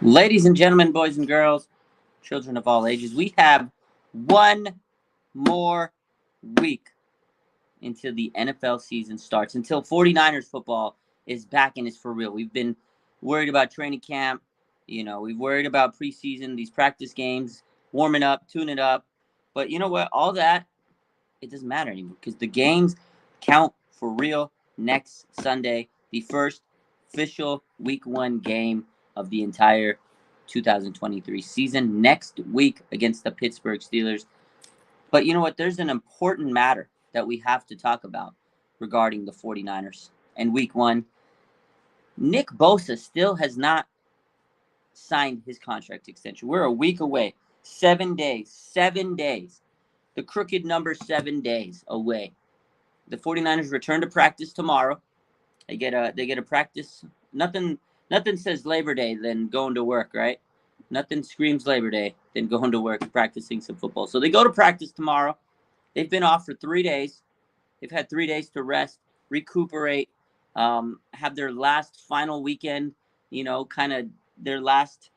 Ladies and gentlemen, boys and girls, children of all ages, we have one more week until the NFL season starts, until 49ers football is back and is for real. We've been worried about training camp. We've worried about preseason, these practice games, warming up, tuning up. But you know what? All that, it doesn't matter anymore because the games count for real next Sunday, the first official week one game of the entire 2023 season next week against the Pittsburgh Steelers. But you know what? There's an important matter that we have to talk about regarding the 49ers and week one. Nick Bosa still has not signed his contract extension. We're a week away. 7 days. 7 days. The crooked number 7 days away. The 49ers return to practice tomorrow. They get a practice. Nothing says Labor Day than going to work, right? Nothing screams Labor Day than going to work and practicing some football. So they go to practice tomorrow. They've been off for 3 days. They've had 3 days to rest, recuperate, have their last final weekend, kind of their last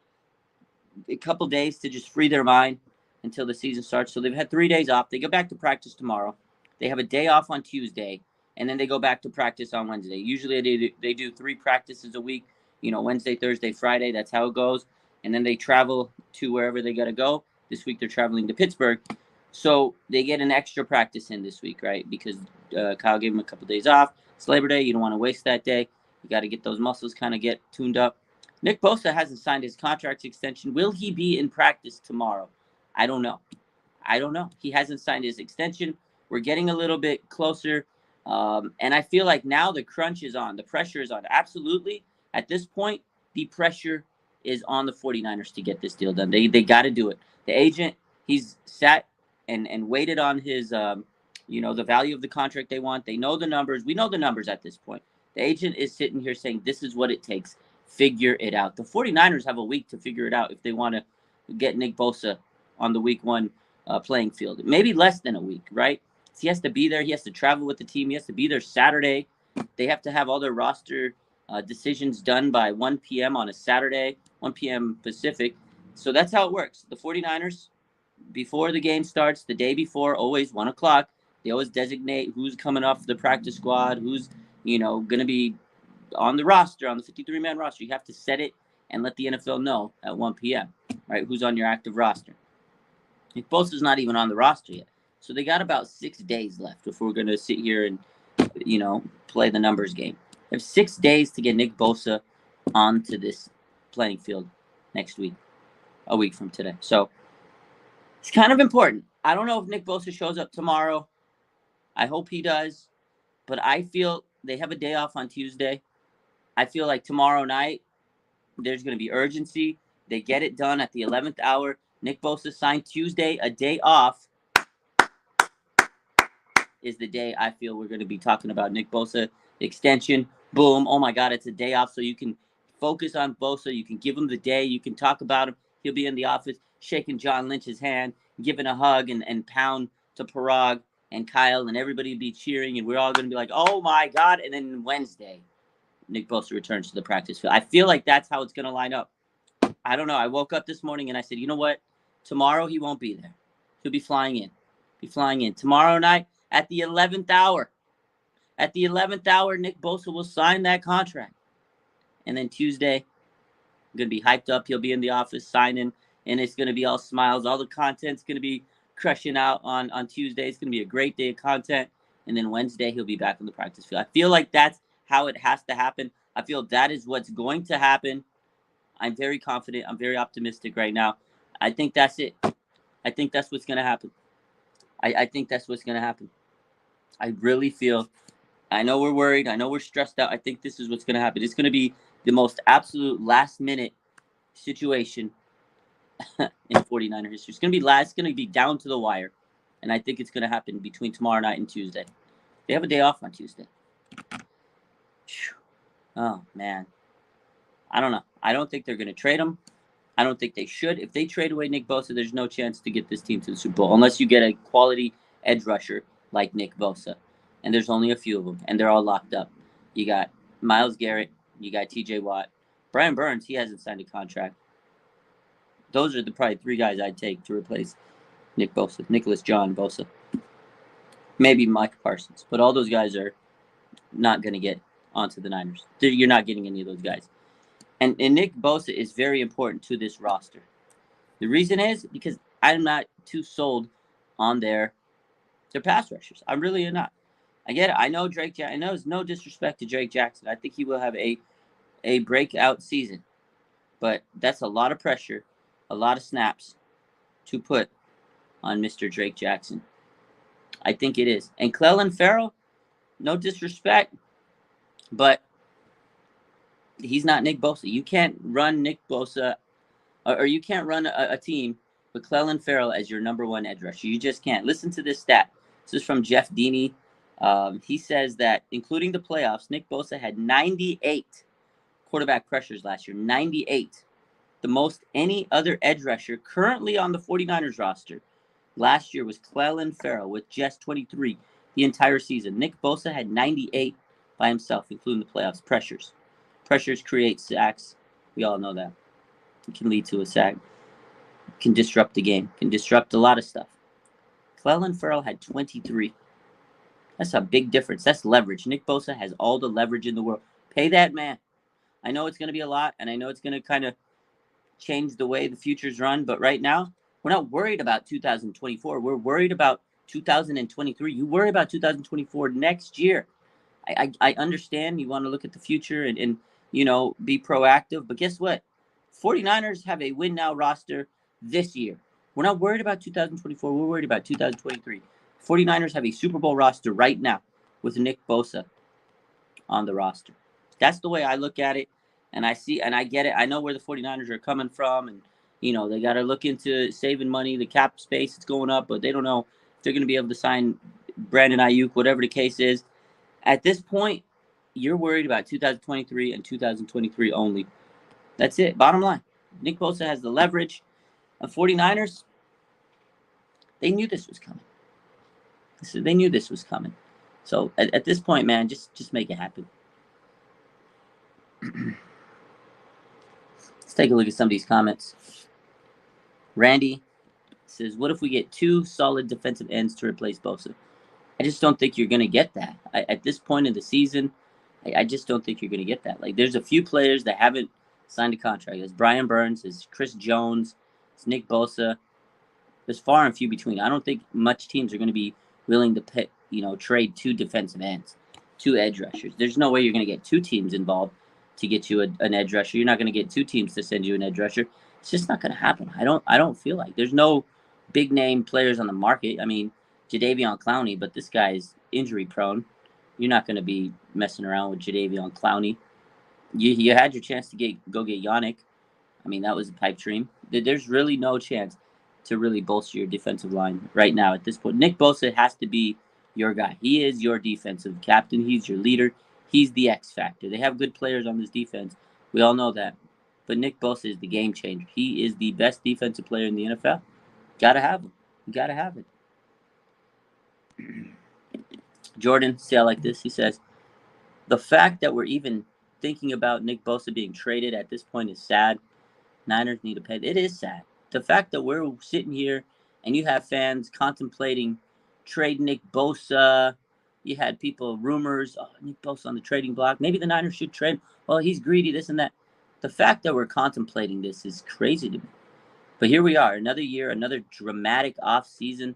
couple days to just free their mind until the season starts. So they've had 3 days off. They go back to practice tomorrow. They have a day off on Tuesday, and then they go back to practice on Wednesday. Usually they do 3 practices a week, Wednesday, Thursday, Friday. That's how it goes. And then they travel to wherever they got to go. This week they're traveling to Pittsburgh. So they get an extra practice in this week, right? Because Kyle gave them a couple days off. It's Labor Day. You don't want to waste that day. You got to get those muscles kind of get tuned up. Nick Bosa hasn't signed his contract extension. Will he be in practice tomorrow? I don't know. He hasn't signed his extension. We're getting a little bit closer. And I feel like now the crunch is on. The pressure is on. Absolutely. At this point, the pressure is on the 49ers to get this deal done. They got to do it. The agent, he's sat and waited on his, the value of the contract they want. They know the numbers. We know the numbers at this point. The agent is sitting here saying, this is what it takes. Figure it out. The 49ers have a week to figure it out if they want to get Nick Bosa on the week one playing field. Maybe less than a week, right? So he has to be there. He has to travel with the team. He has to be there Saturday. They have to have all their roster decisions done by 1 p.m. on a Saturday, 1 p.m. Pacific. So that's how it works. The 49ers, before the game starts, the day before, always 1 o'clock, they always designate who's coming off the practice squad, who's, going to be on the roster, on the 53-man roster. You have to set it and let the NFL know at 1 p.m., right, who's on your active roster. Nick Bosa's not even on the roster yet. So they got about 6 days left if we're going to sit here and, play the numbers game. They have 6 days to get Nick Bosa onto this playing field next week, a week from today. So it's kind of important. I don't know if Nick Bosa shows up tomorrow. I hope he does. But I feel they have a day off on Tuesday. I feel like tomorrow night there's going to be urgency. They get it done at the 11th hour. Nick Bosa signed Tuesday, a day off. Is the day I feel we're going to be talking about Nick Bosa extension. Boom. Oh, my God, it's a day off so you can focus on Bosa. You can give him the day. You can talk about him. He'll be in the office shaking John Lynch's hand, giving a hug and pound to Parag and Kyle, and everybody will be cheering, and we're all going to be like, oh, my God. And then Wednesday, Nick Bosa returns to the practice field. I feel like that's how it's going to line up. I don't know. I woke up this morning and I said, you know what? Tomorrow he won't be there. He'll be flying in. Tomorrow night at the 11th hour. At the 11th hour, Nick Bosa will sign that contract. And then Tuesday, I'm going to be hyped up. He'll be in the office signing, and it's going to be all smiles. All the content's going to be crushing out on Tuesday. It's going to be a great day of content. And then Wednesday, he'll be back on the practice field. I feel like that's how it has to happen. I feel that is what's going to happen. I'm very confident. I'm very optimistic right now. I think that's it. I think that's what's going to happen. I think that's what's going to happen. I really feel, I know we're worried. I know we're stressed out. I think this is what's going to happen. It's going to be the most absolute last-minute situation in 49er history. It's going to be down to the wire. And I think it's going to happen between tomorrow night and Tuesday. They have a day off on Tuesday. Oh, man. I don't know. I don't think they're going to trade him. I don't think they should. If they trade away Nick Bosa, there's no chance to get this team to the Super Bowl unless you get a quality edge rusher like Nick Bosa. And there's only a few of them, and they're all locked up. You got Myles Garrett. You got T.J. Watt. Brian Burns, he hasn't signed a contract. Those are the probably 3 guys I'd take to replace Nick Bosa, Nicholas John Bosa. Maybe Mike Parsons, but all those guys are not going to get onto the Niners. You're not getting any of those guys. And Nick Bosa is very important to this roster. The reason is because I'm not too sold on their pass rushers. I'm really not. I get it. I know Drake. I know it's no disrespect to Drake Jackson. I think he will have a breakout season, but that's a lot of pressure, a lot of snaps to put on Mr. Drake Jackson. I think it is. And Clelin Ferrell, no disrespect, but he's not Nick Bosa. You can't run Nick Bosa, or you can't run a team with Clelin Ferrell as your number 1 edge rusher. You just can't. Listen to this stat. This is from Jeff Deeney. He says that, including the playoffs, Nick Bosa had 98 quarterback pressures last year. 98. The most any other edge rusher currently on the 49ers roster last year was Clelin Ferrell with just 23 the entire season. Nick Bosa had 98 by himself, including the playoffs. Pressures. Pressures create sacks. We all know that. It can lead to a sack. It can disrupt the game. It can disrupt a lot of stuff. Clelin Ferrell had 23. That's a big difference. That's leverage. Nick Bosa has all the leverage in the world. Pay that man. I know it's going to be a lot, and I know it's going to kind of change the way the future's run, but right now, we're not worried about 2024. We're worried about 2023. You worry about 2024 next year. I understand you want to look at the future and be proactive, but guess what? 49ers have a win now roster this year. We're not worried about 2024. We're worried about 2023. 49ers have a Super Bowl roster right now with Nick Bosa on the roster. That's the way I look at it. And I see, and I get it. I know where the 49ers are coming from. And, they got to look into saving money. The cap space is going up, but they don't know if they're going to be able to sign Brandon Ayuk, whatever the case is. At this point, you're worried about 2023 and 2023 only. That's it. Bottom line. Nick Bosa has the leverage. The 49ers, they knew this was coming. They knew this was coming. So at this point, man, just make it happen. Let's take a look at some of these comments. Randy says, what if we get 2 solid defensive ends to replace Bosa? I just don't think you're going to get that. At this point in the season, I just don't think you're going to get that. Like, there's a few players that haven't signed a contract. There's Brian Burns, there's Chris Jones, there's Nick Bosa. There's far and few between. I don't think much teams are going to be willing to trade 2 defensive ends, 2 edge rushers. There's no way you're going to get 2 teams involved to get you an edge rusher. You're not going to get 2 teams to send you an edge rusher. It's just not going to happen. I don't feel like there's no big name players on the market. I mean, Jadeveon Clowney, but this guy's injury prone. You're not going to be messing around with Jadeveon Clowney. You had your chance to go get Yannick. I mean, that was a pipe dream. There's really no chance to really bolster your defensive line right now at this point. Nick Bosa has to be your guy. He is your defensive captain. He's your leader. He's the X factor. They have good players on this defense. We all know that. But Nick Bosa is the game changer. He is the best defensive player in the NFL. Gotta have him. You gotta have it. Jordan, say I like this. He says, the fact that we're even thinking about Nick Bosa being traded at this point is sad. Niners need to pay. It is sad. The fact that we're sitting here and you have fans contemplating trade Nick Bosa. You had people, rumors, Nick Bosa on the trading block. Maybe the Niners should trade. Well, he's greedy, this and that. The fact that we're contemplating this is crazy to me. But here we are, another year, another dramatic offseason.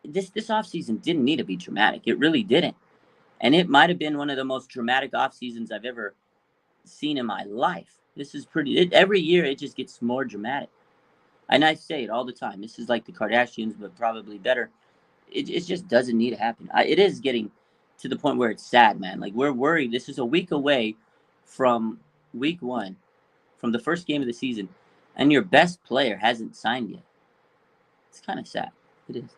This offseason didn't need to be dramatic. It really didn't. And it might have been one of the most dramatic off seasons I've ever seen in my life. This is every year it just gets more dramatic. And I say it all the time. This is like the Kardashians, but probably better. It just doesn't need to happen. It is getting to the point where it's sad, man. Like, we're worried. This is a week away from week 1, from the first game of the season, and your best player hasn't signed yet. It's kind of sad. It is.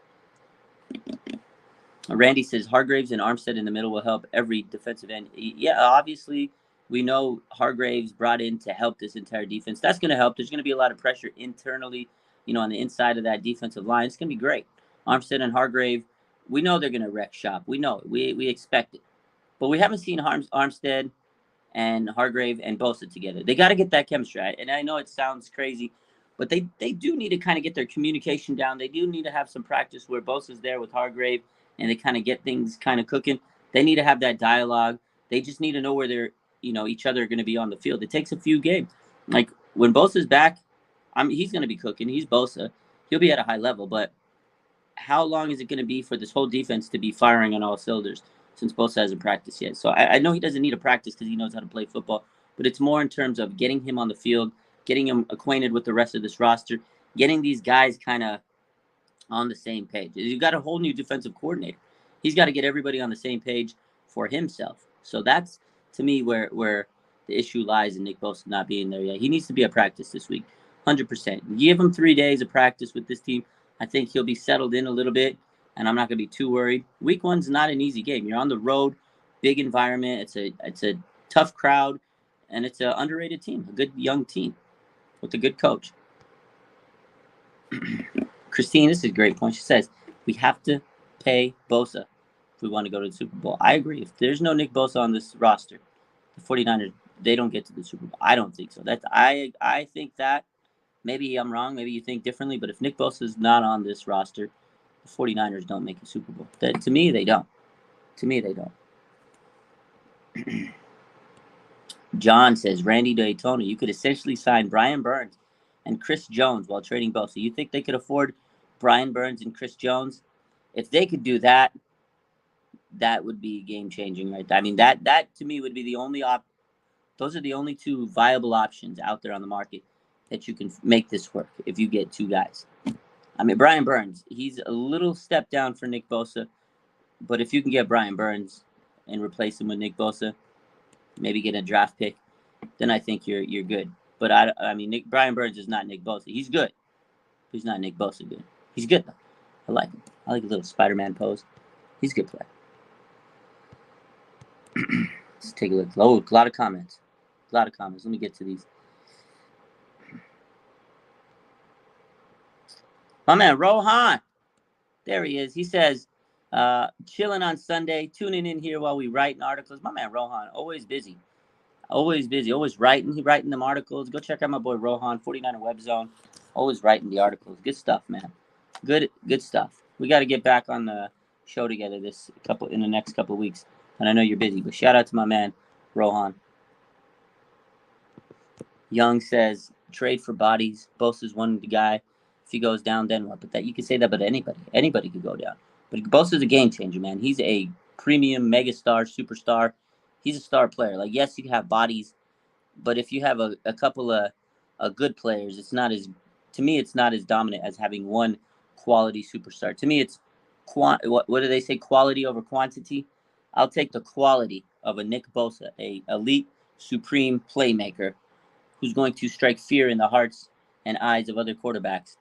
Randy says Hargraves and Armstead in the middle will help every defensive end. Yeah, obviously, we know Hargraves brought in to help this entire defense. That's going to help. There's going to be a lot of pressure internally, on the inside of that defensive line. It's going to be great. Armstead and Hargrave, we know they're going to wreck shop. We know it. We expect it. But we haven't seen Armstead and Hargrave and Bosa together. They got to get that chemistry. And I know it sounds crazy. But they do need to kind of get their communication down. They do need to have some practice where Bosa's there with Hargrave and they kind of get things kind of cooking. They need to have that dialogue. They just need to know where they're, each other are going to be on the field. It takes a few games. Like when Bosa's back, he's going to be cooking. He's Bosa. He'll be at a high level, but how long is it going to be for this whole defense to be firing on all cylinders since Bosa hasn't practiced yet? So I know he doesn't need a practice because he knows how to play football, but it's more in terms of getting him on the field, getting him acquainted with the rest of this roster, getting these guys kind of on the same page. You got a whole new defensive coordinator. He's got to get everybody on the same page for himself. So that's, to me, where the issue lies in Nick Bosa not being there yet. He needs to be at practice this week, 100%. Give him 3 days of practice with this team. I think he'll be settled in a little bit, and I'm not going to be too worried. Week 1's not an easy game. You're on the road, big environment. It's a tough crowd, and it's an underrated team, a good young team with a good coach. Christine, this is a great point. She says, we have to pay Bosa if we want to go to the Super Bowl. I agree. If there's no Nick Bosa on this roster, the 49ers, they don't get to the Super Bowl. I don't think so. I think that. Maybe I'm wrong. Maybe you think differently. But if Nick Bosa is not on this roster, the 49ers don't make a Super Bowl. To me, they don't. John says, Randy Daytona, you could essentially sign Brian Burns and Chris Jones while trading Bosa. You think they could afford Brian Burns and Chris Jones? If they could do that, that would be game-changing right there. I mean, that to me would be the only those are the only two viable options out there on the market that you can make this work if you get two guys. I mean, Brian Burns, he's a little step down for Nick Bosa, but if you can get Brian Burns and replace him with Nick Bosa, maybe get a draft pick, then I think you're good. But I mean, Brian Burns is not Nick Bosa. He's good. He's not Nick Bosa good. He's good though. I like him. I like a little Spider-Man pose. He's a good player. Let's take a look. Oh, a lot of comments. Let me get to these. My man, Rohan. There he is. He says, chilling on Sunday, tuning in here while we write articles. My man, Rohan, always busy. Always writing. He writing them articles. Go check out my boy, Rohan, 49er Web Zone. Always writing the articles. Good stuff, man. Good stuff. We got to get back on the show together in the next couple of weeks. And I know you're busy, but shout out to my man, Rohan. Young says, trade for bodies. Bosa's one guy. If he goes down, then what? But that you can say that about anybody. Anybody could go down. But Bosa's a game changer, man. He's a premium megastar, superstar. He's a star player. Like, yes, you can have bodies, but if you have a couple of good players, it's not as dominant as having one quality superstar. To me, it's what do they say? Quality over quantity. I'll take the quality of a Nick Bosa, a elite, supreme playmaker who's going to strike fear in the hearts and eyes of other quarterbacks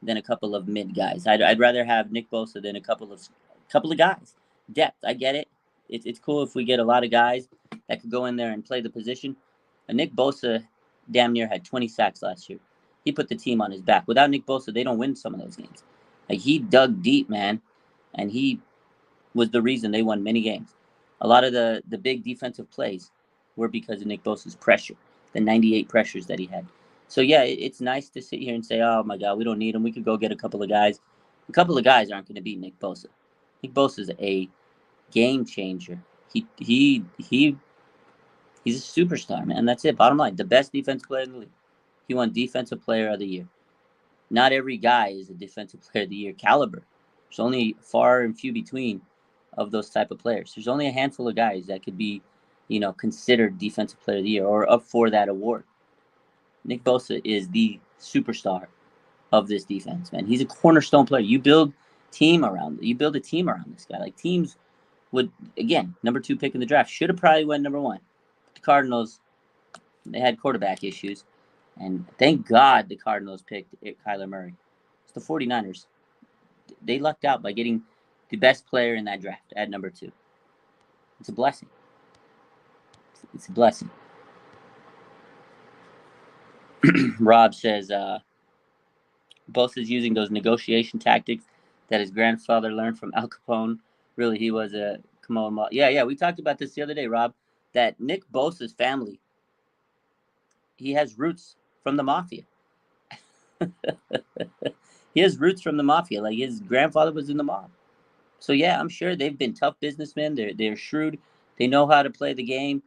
than a couple of mid guys. I'd rather have Nick Bosa than a couple of guys. Depth, I get it. It's cool if we get a lot of guys that could go in there and play the position. And Nick Bosa damn near had 20 sacks last year. He put the team on his back. Without Nick Bosa, they don't win some of those games. Like, he dug deep, man, and he was the reason they won many games. A lot of the big defensive plays were because of Nick Bosa's pressure, the 98 pressures that he had. So, yeah, it's nice to sit here and say, oh, my God, we don't need him. We could go get a couple of guys. A couple of guys aren't going to beat Nick Bosa. Nick Bosa's a game changer. He's a superstar, man. That's it. Bottom line, the best defensive player in the league. He won Defensive Player of the Year. Not every guy is a Defensive Player of the Year caliber. There's only far and few between of those type of players. There's only a handful of guys that could be, considered Defensive Player of the Year or up for that award. Nick Bosa is the superstar of this defense, man. He's a cornerstone player. You build a team around this guy. Like, teams would, again, number 2 pick in the draft, should have probably went number 1. The Cardinals, they had quarterback issues, and thank God the Cardinals picked Kyler Murray. It's the 49ers. They lucked out by getting the best player in that draft at number 2. It's a blessing. It's a blessing. Rob says, Bosa's using those negotiation tactics that his grandfather learned from Al Capone. Really, he was a Capone. Yeah. We talked about this the other day, Rob, that Nick Bosa's family, he has roots from the mafia. He has roots from the mafia. Like his grandfather was in the mob. So yeah, I'm sure they've been tough businessmen. They're shrewd. They know how to play the game.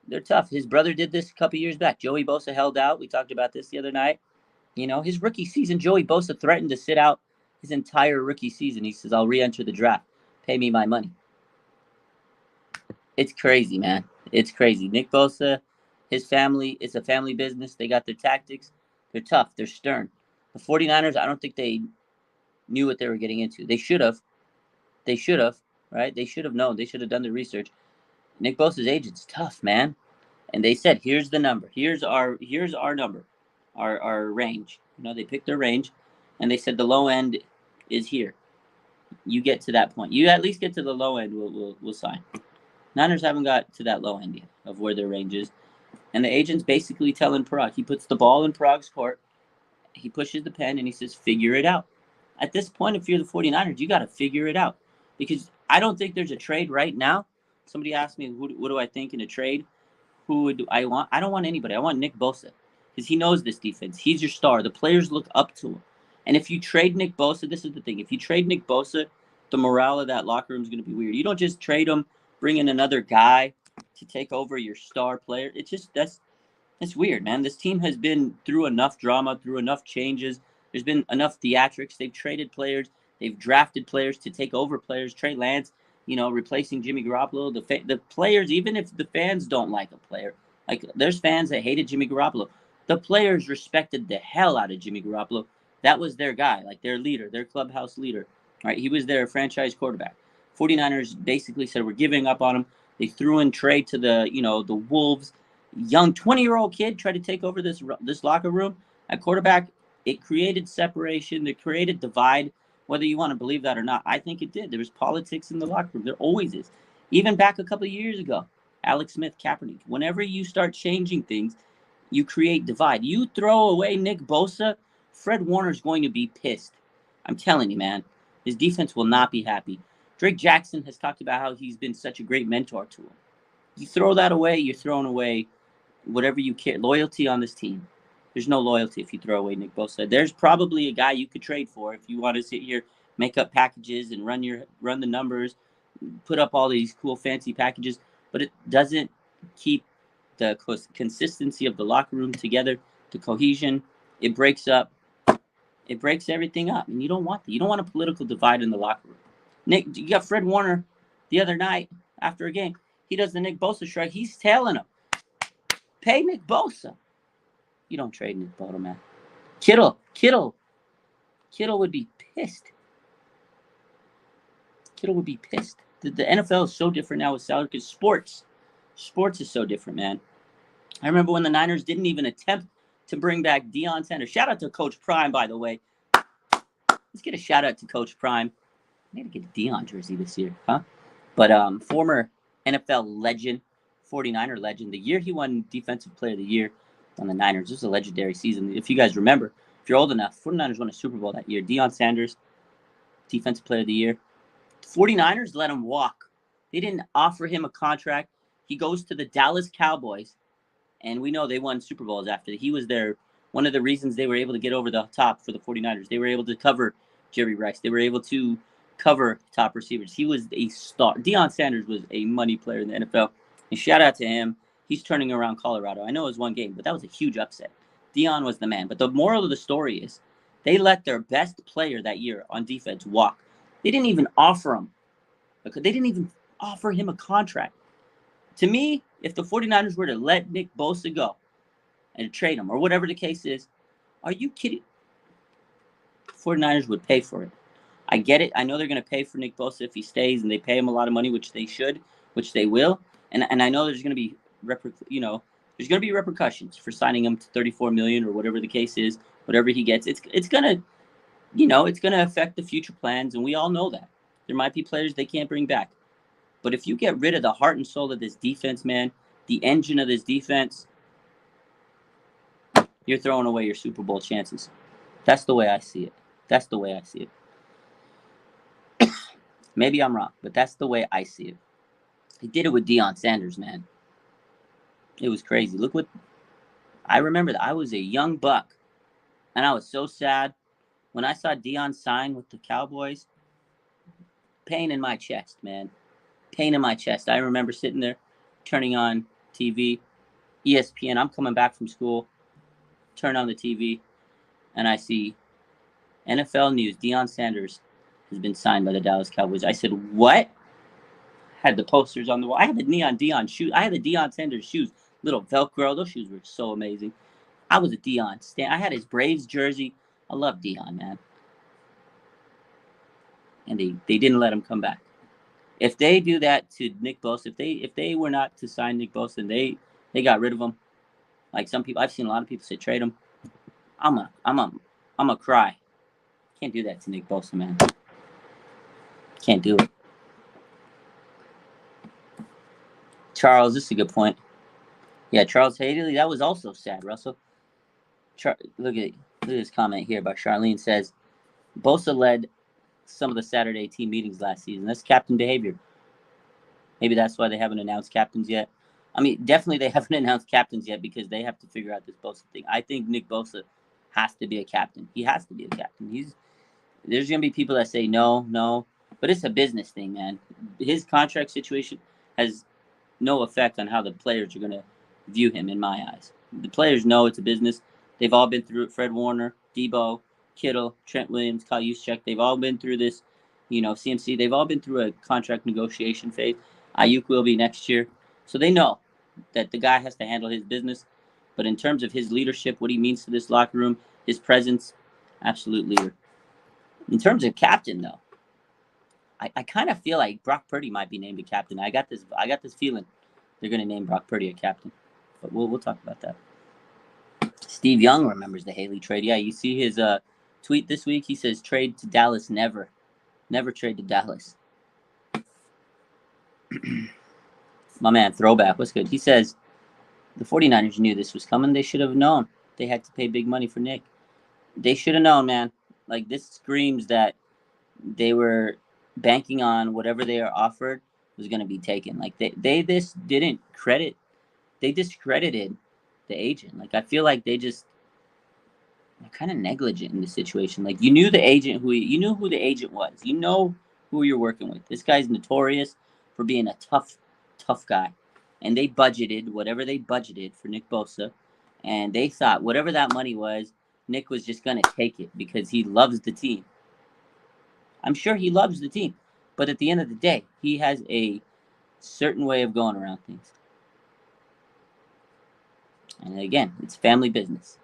They're tough. His brother did this a couple years back. Joey Bosa held out. We talked about this the other night. His rookie season, Joey Bosa threatened to sit out his entire rookie season. He says, "I'll re-enter the draft. Pay me my money." It's crazy, man. It's crazy. Nick Bosa, his family, it's a family business. They got their tactics. They're tough. They're stern. The 49ers, I don't think they knew what they were getting into. They should have. They should have, right? They should have known. They should have done their research. Nick Bosa's agent's tough, man. And they said, "Here's the number. Here's our number, our range." They picked their range, and they said the low end is here. You get to that point. You at least get to the low end. We'll sign. Niners haven't got to that low end yet of where their range is, and the agent's basically telling Parag. He puts the ball in Parag's court. He pushes the pen and he says, "Figure it out." At this point, if you're the 49ers, you got to figure it out, because I don't think there's a trade right now. Somebody asked me, what do I think in a trade? Who would I want? I don't want anybody. I want Nick Bosa, because he knows this defense. He's your star. The players look up to him. And if you trade Nick Bosa, this is the thing. If you trade Nick Bosa, the morale of that locker room is going to be weird. You don't just trade him, bring in another guy to take over your star player. It's just that's weird, man. This team has been through enough drama, through enough changes. There's been enough theatrics. They've traded players. They've drafted players to take over players. Trey Lance, replacing Jimmy Garoppolo. The players, even if the fans don't like a player, like there's fans that hated Jimmy Garoppolo, the players respected the hell out of Jimmy Garoppolo. That was their guy, like their leader, their clubhouse leader, right? He was their franchise quarterback. 49ers basically said, "We're giving up on him." They threw in trade to the Wolves. Young 20-year-old kid tried to take over this locker room at quarterback. It created separation. It created divide. Whether you want to believe that or not, I think it did. There was politics in the locker room. There always is. Even back a couple of years ago, Alex Smith, Kaepernick. Whenever you start changing things, you create divide. You throw away Nick Bosa, Fred Warner's going to be pissed. I'm telling you, man. His defense will not be happy. Drake Jackson has talked about how he's been such a great mentor to him. You throw that away, you're throwing away whatever you care. Loyalty on this team. There's no loyalty if you throw away Nick Bosa. There's probably a guy you could trade for if you want to sit here, make up packages and run the numbers, put up all these cool fancy packages, but it doesn't keep the consistency of the locker room together, the cohesion. It breaks everything up, and you don't want that. You don't want a political divide in the locker room. Nick, you got Fred Warner the other night after a game. He does the Nick Bosa shrug. He's telling him, "Pay Nick Bosa." You don't trade Nick Bosa, man. Kittle would be pissed. Kittle would be pissed. The NFL is so different now with salary, because sports is so different, man. I remember when the Niners didn't even attempt to bring back Deion Sanders. Shout out to Coach Prime, by the way. Let's get a shout out to Coach Prime. I need to get a Deion jersey this year, huh? But former NFL legend, 49er legend, the year he won Defensive Player of the Year on the Niners. This was a legendary season. If you guys remember, if you're old enough, 49ers won a Super Bowl that year. Deion Sanders, Defensive Player of the Year. The 49ers let him walk. They didn't offer him a contract. He goes to the Dallas Cowboys, and we know they won Super Bowls after. He was one of the reasons they were able to get over the top for the 49ers. They were able to cover Jerry Rice. They were able to cover top receivers. He was a star. Deion Sanders was a money player in the NFL. And shout out to him. He's turning around Colorado. I know it was one game, but that was a huge upset. Deion was the man. But the moral of the story is they let their best player that year on defense walk. They didn't even offer him. They didn't even offer him a contract. To me, if the 49ers were to let Nick Bosa go and trade him or whatever the case is, are you kidding? 49ers would pay for it. I get it. I know they're going to pay for Nick Bosa if he stays, and they pay him a lot of money, which they should, which they will. And I know there's going to be there's going to be repercussions for signing him to $34 million or whatever the case is, whatever he gets. It's going to it's going to affect the future plans, and we all know that. There might be players they can't bring back. But if you get rid of the heart and soul of this defense, man, the engine of this defense, you're throwing away your Super Bowl chances. That's the way I see it. That's the way I see it. Maybe I'm wrong, but that's the way I see it. He did it with Deion Sanders, man. It was crazy. Look what I remember. That I was a young buck, And I was so sad when I saw Deion sign with the Cowboys. Pain in my chest, man. Pain in my chest. I remember sitting there, turning on TV, ESPN. I'm coming back from school, turn on the TV, and I see NFL News. Deion Sanders has been signed by the Dallas Cowboys. I said, what? Had the posters on the wall. I had the neon Deion shoes. I had the Deion Sanders shoes. Little Velcro. Those shoes were so amazing. I was a Deion stan. I had his Braves jersey. I love Deion, man. And they didn't let him come back. If they do that to Nick Bosa, if they were not to sign Nick Bosa and they got rid of him, like some people, I've seen a lot of people say trade him. I'm a cry. Can't do that to Nick Bosa, man. Can't do it. Charles, this is a good point. Yeah, Charles Haley, that was also sad, Russell. Look at this comment here by Charlene says, Bosa led some of the Saturday team meetings last season. That's captain behavior. Maybe that's why they haven't announced captains yet. I mean, definitely they haven't announced captains yet because they have to figure out this Bosa thing. I think Nick Bosa has to be a captain. He has to be a captain. There's going to be people that say no, but it's a business thing, man. His contract situation has no effect on how the players are going to view him, in my eyes. The players know it's a business. They've all been through it. Fred Warner, Debo, Kittle, Trent Williams, Kyle Juszczyk. They've all been through this, CMC. They've all been through a contract negotiation phase. Ayuk will be next year. So they know that the guy has to handle his business. But in terms of his leadership, what he means to this locker room, his presence, absolute leader. In terms of captain, though, I kind of feel like Brock Purdy might be named a captain. I got this feeling they're going to name Brock Purdy a captain. But we'll talk about that. Steve Young remembers the Haley trade. Yeah, you see his tweet this week. He says, trade to Dallas, never. Never trade to Dallas. My man, Throwback, what's good? He says, the 49ers knew this was coming. They should have known. They had to pay big money for Nick. They should have known, man. Like, this screams that they were banking on whatever they are offered was going to be taken. Like, they discredited the agent. Like, I feel like they're kind of negligent in this situation. Like, you knew the agent you knew who the agent was. You know who you're working with. This guy's notorious for being a tough guy. And they budgeted whatever they budgeted for Nick Bosa. And they thought whatever that money was, Nick was just going to take it because he loves the team. I'm sure he loves the team. But at the end of the day, he has a certain way of going around things. And again, it's family business.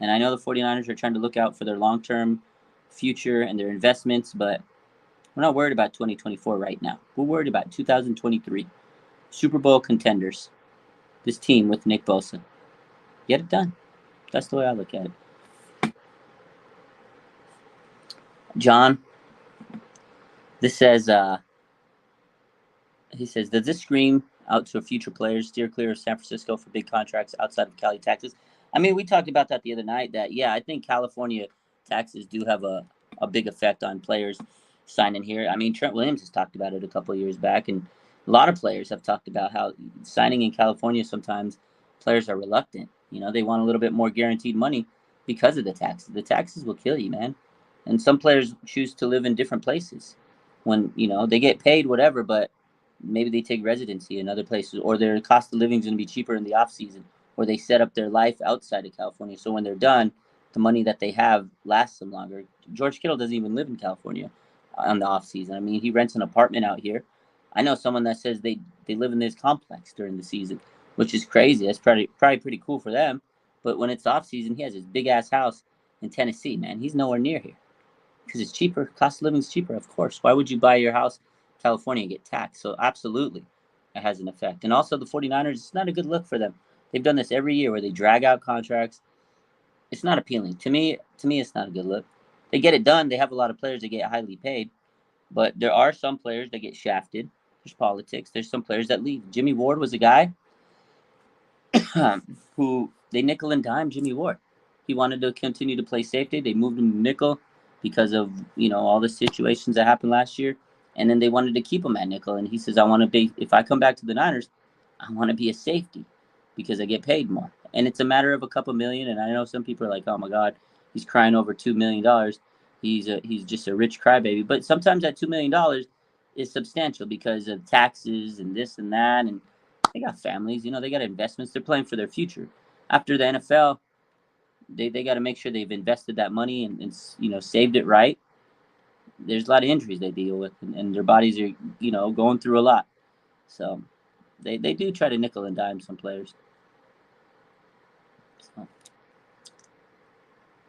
And I know the 49ers are trying to look out for their long-term future and their investments, but we're not worried about 2024 right now. We're worried about 2023. Super Bowl contenders. This team with Nick Bosa. Get it done. That's the way I look at it. John, this says, he says, does this scream out to future players, steer clear of San Francisco for big contracts outside of Cali taxes? I mean, we talked about that the other night, that, yeah, I think California taxes do have a big effect on players signing here. I mean, Trent Williams has talked about it a couple of years back, and a lot of players have talked about how signing in California, sometimes players are reluctant. They want a little bit more guaranteed money because of the taxes. The taxes will kill you, man. And some players choose to live in different places when, they get paid whatever, but maybe they take residency in other places, or their cost of living is going to be cheaper in the off season, or they set up their life outside of California. So when they're done, the money that they have lasts them longer. George Kittle doesn't even live in California on the off season. I mean, he rents an apartment out here. I know someone that says they live in this complex during the season, which is crazy. That's probably pretty cool for them. But when it's off season, he has his big ass house in Tennessee, man. He's nowhere near here because it's cheaper. Cost of living is cheaper, of course. Why would you buy your house in California and get taxed? So absolutely, it has an effect. And also the 49ers, it's not a good look for them. They've done this every year where they drag out contracts. It's not appealing. To me, it's not a good look. They get it done. They have a lot of players that get highly paid. But there are some players that get shafted. There's politics. There's some players that leave. Jimmy Ward was a guy who they nickel and dime Jimmy Ward. He wanted to continue to play safety. They moved him to nickel because of, all the situations that happened last year. And then they wanted to keep him at nickel. And he says, if I come back to the Niners, I want to be a safety because I get paid more. And it's a matter of a couple million. And I know some people are like, oh, my God, he's crying over $2 million. He's just a rich crybaby. But sometimes that $2 million is substantial because of taxes and this and that, and they got families. They got investments. They're playing for their future. After the NFL, they got to make sure they've invested that money and saved it right. There's a lot of injuries they deal with, and their bodies are going through a lot. So they do try to nickel and dime some players. So,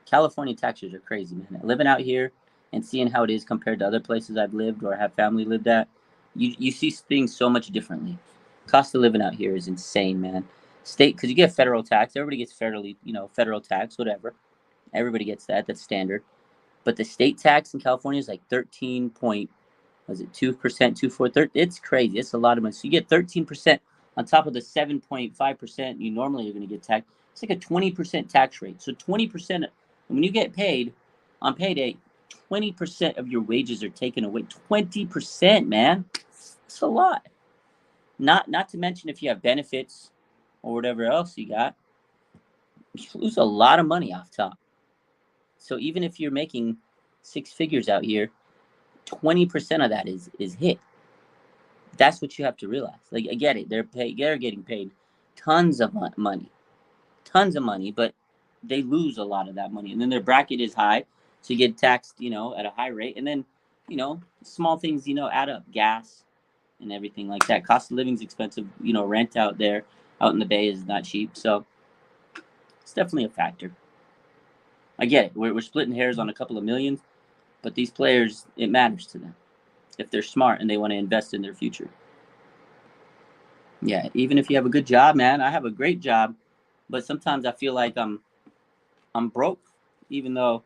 California taxes are crazy, man. Living out here and seeing how it is compared to other places I've lived or have family lived at, you see things so much differently. Cost of living out here is insane, man. State, because you get federal tax. Everybody gets federal tax, whatever. Everybody gets that. That's standard. But the state tax in California is like 13 point, was it 2%, 2.4? It's crazy. It's a lot of money. So you get 13% on top of the 7.5% you normally are going to get taxed. It's like a 20% tax rate. So 20%, when you get paid on payday, 20% of your wages are taken away. 20%, man. It's a lot. Not to mention if you have benefits or whatever else you got, you lose a lot of money off top. So even if you're making six figures out here, 20% of that is hit. That's what you have to realize. Like, I get it. They're getting paid tons of money, but they lose a lot of that money. And then their bracket is high, so you get taxed, at a high rate. And then, small things, add up. Gas and everything like that. Cost of living is expensive. Rent out there, out in the Bay is not cheap. So it's definitely a factor. I get it. We're splitting hairs on a couple of millions, but these players, it matters to them if they're smart and they want to invest in their future. Yeah, even if you have a good job, man. I have a great job, but sometimes I feel like I'm broke, even though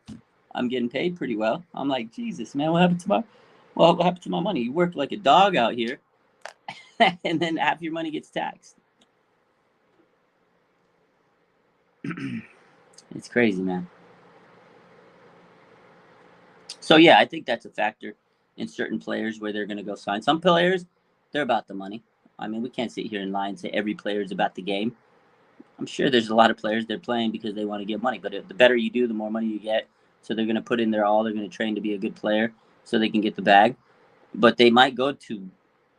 I'm getting paid pretty well. I'm like, Jesus, man, what happened to my money? You work like a dog out here, and then half your money gets taxed. It's crazy, man. So yeah, I think that's a factor in certain players where they're going to go sign. Some players, they're about the money. I mean, we can't sit here and lie and say every player is about the game. I'm sure there's a lot of players they're playing because they want to get money. But the better you do, the more money you get. So they're going to put in their all. They're going to train to be a good player so they can get the bag. But they might go to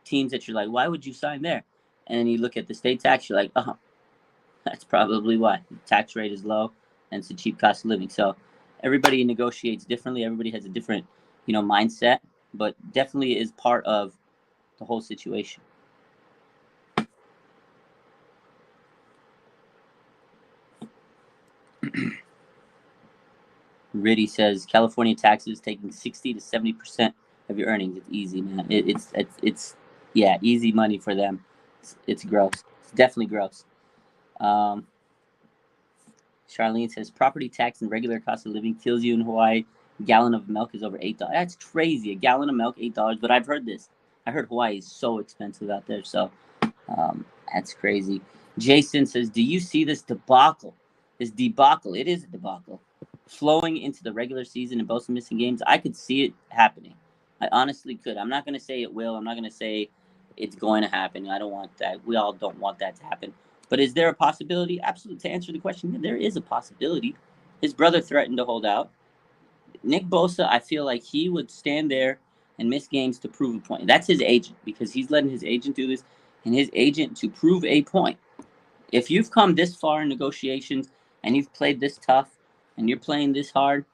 teams that you're like, why would you sign there? And then you look at the state tax, you're like, oh, that's probably why. The tax rate is low and it's a cheap cost of living. So everybody negotiates differently. Everybody has a different, mindset, but definitely is part of the whole situation. Riddy says California taxes taking 60 to 70% of your earnings. It's easy, man. It's easy money for them. It's gross. It's definitely gross. Charlene says property tax and regular cost of living kills you in Hawaii. A gallon of milk is over $8. That's crazy. A gallon of milk, $8. But I've heard this. I heard Hawaii is so expensive out there. So that's crazy. Jason says, do you see this debacle? This debacle. It is a debacle. Flowing into the regular season and Bosa missing games. I could see it happening. I honestly could. I'm not going to say it will. I'm not going to say it's going to happen. I don't want that. We all don't want that to happen. But is there a possibility? Absolutely. To answer the question, there is a possibility. His brother threatened to hold out. Nick Bosa, I feel like he would stand there and miss games to prove a point. That's his agent because he's letting his agent do this and his agent to prove a point. If you've come this far in negotiations and you've played this tough and you're playing this hard,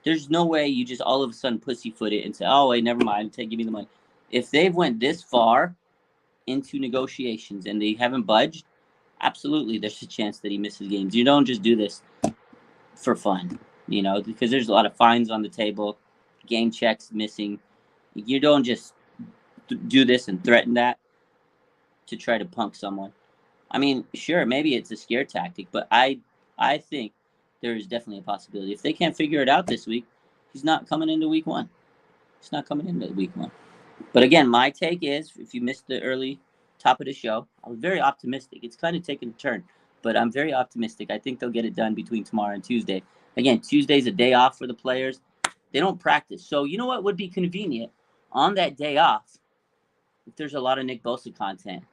there's no way you just all of a sudden pussyfoot it and say, oh, wait, never mind, give me the money. If they've went this far into negotiations and they haven't budged, absolutely there's a chance that he misses games. You don't just do this for fun, because there's a lot of fines on the table, game checks missing. You don't just do this and threaten that to try to punk someone. I mean, sure, maybe it's a scare tactic, but I think there is definitely a possibility. If they can't figure it out this week, he's not coming into week one. He's not coming into week one. But again, my take is, if you missed the early top of the show, I was very optimistic. It's kind of taken a turn, but I'm very optimistic. I think they'll get it done between tomorrow and Tuesday. Again, Tuesday's a day off for the players. They don't practice. So you know what would be convenient on that day off? If there's a lot of Nick Bosa content,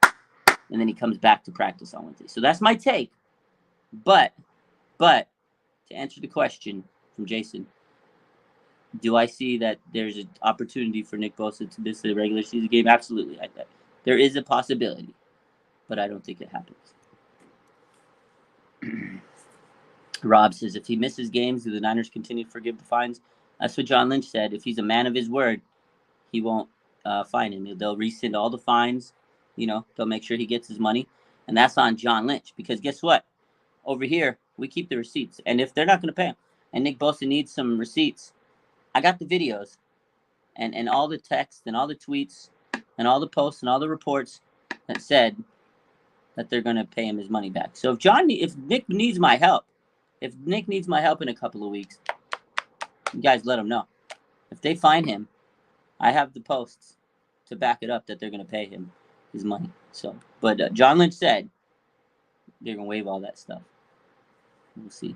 and then he comes back to practice on Wednesday. So that's my take. But to answer the question, from Jason. Do I see that there's an opportunity for Nick Bosa to miss the regular season game? Absolutely. There is a possibility, but I don't think it happens. Rob says, if he misses games, do the Niners continue to forgive the fines? That's what John Lynch said. If he's a man of his word, he won't fine him. They'll rescind all the fines. They'll make sure he gets his money. And that's on John Lynch. Because guess what? Over here, we keep the receipts. And if they're not going to pay him, and Nick Bosa needs some receipts, I got the videos and all the text and all the tweets and all the posts and all the reports that said that they're going to pay him his money back. So if Nick needs my help, in a couple of weeks, you guys let him know. If they find him, I have the posts to back it up that they're going to pay him his money. So, but John Lynch said they're going to waive all that stuff. We'll see.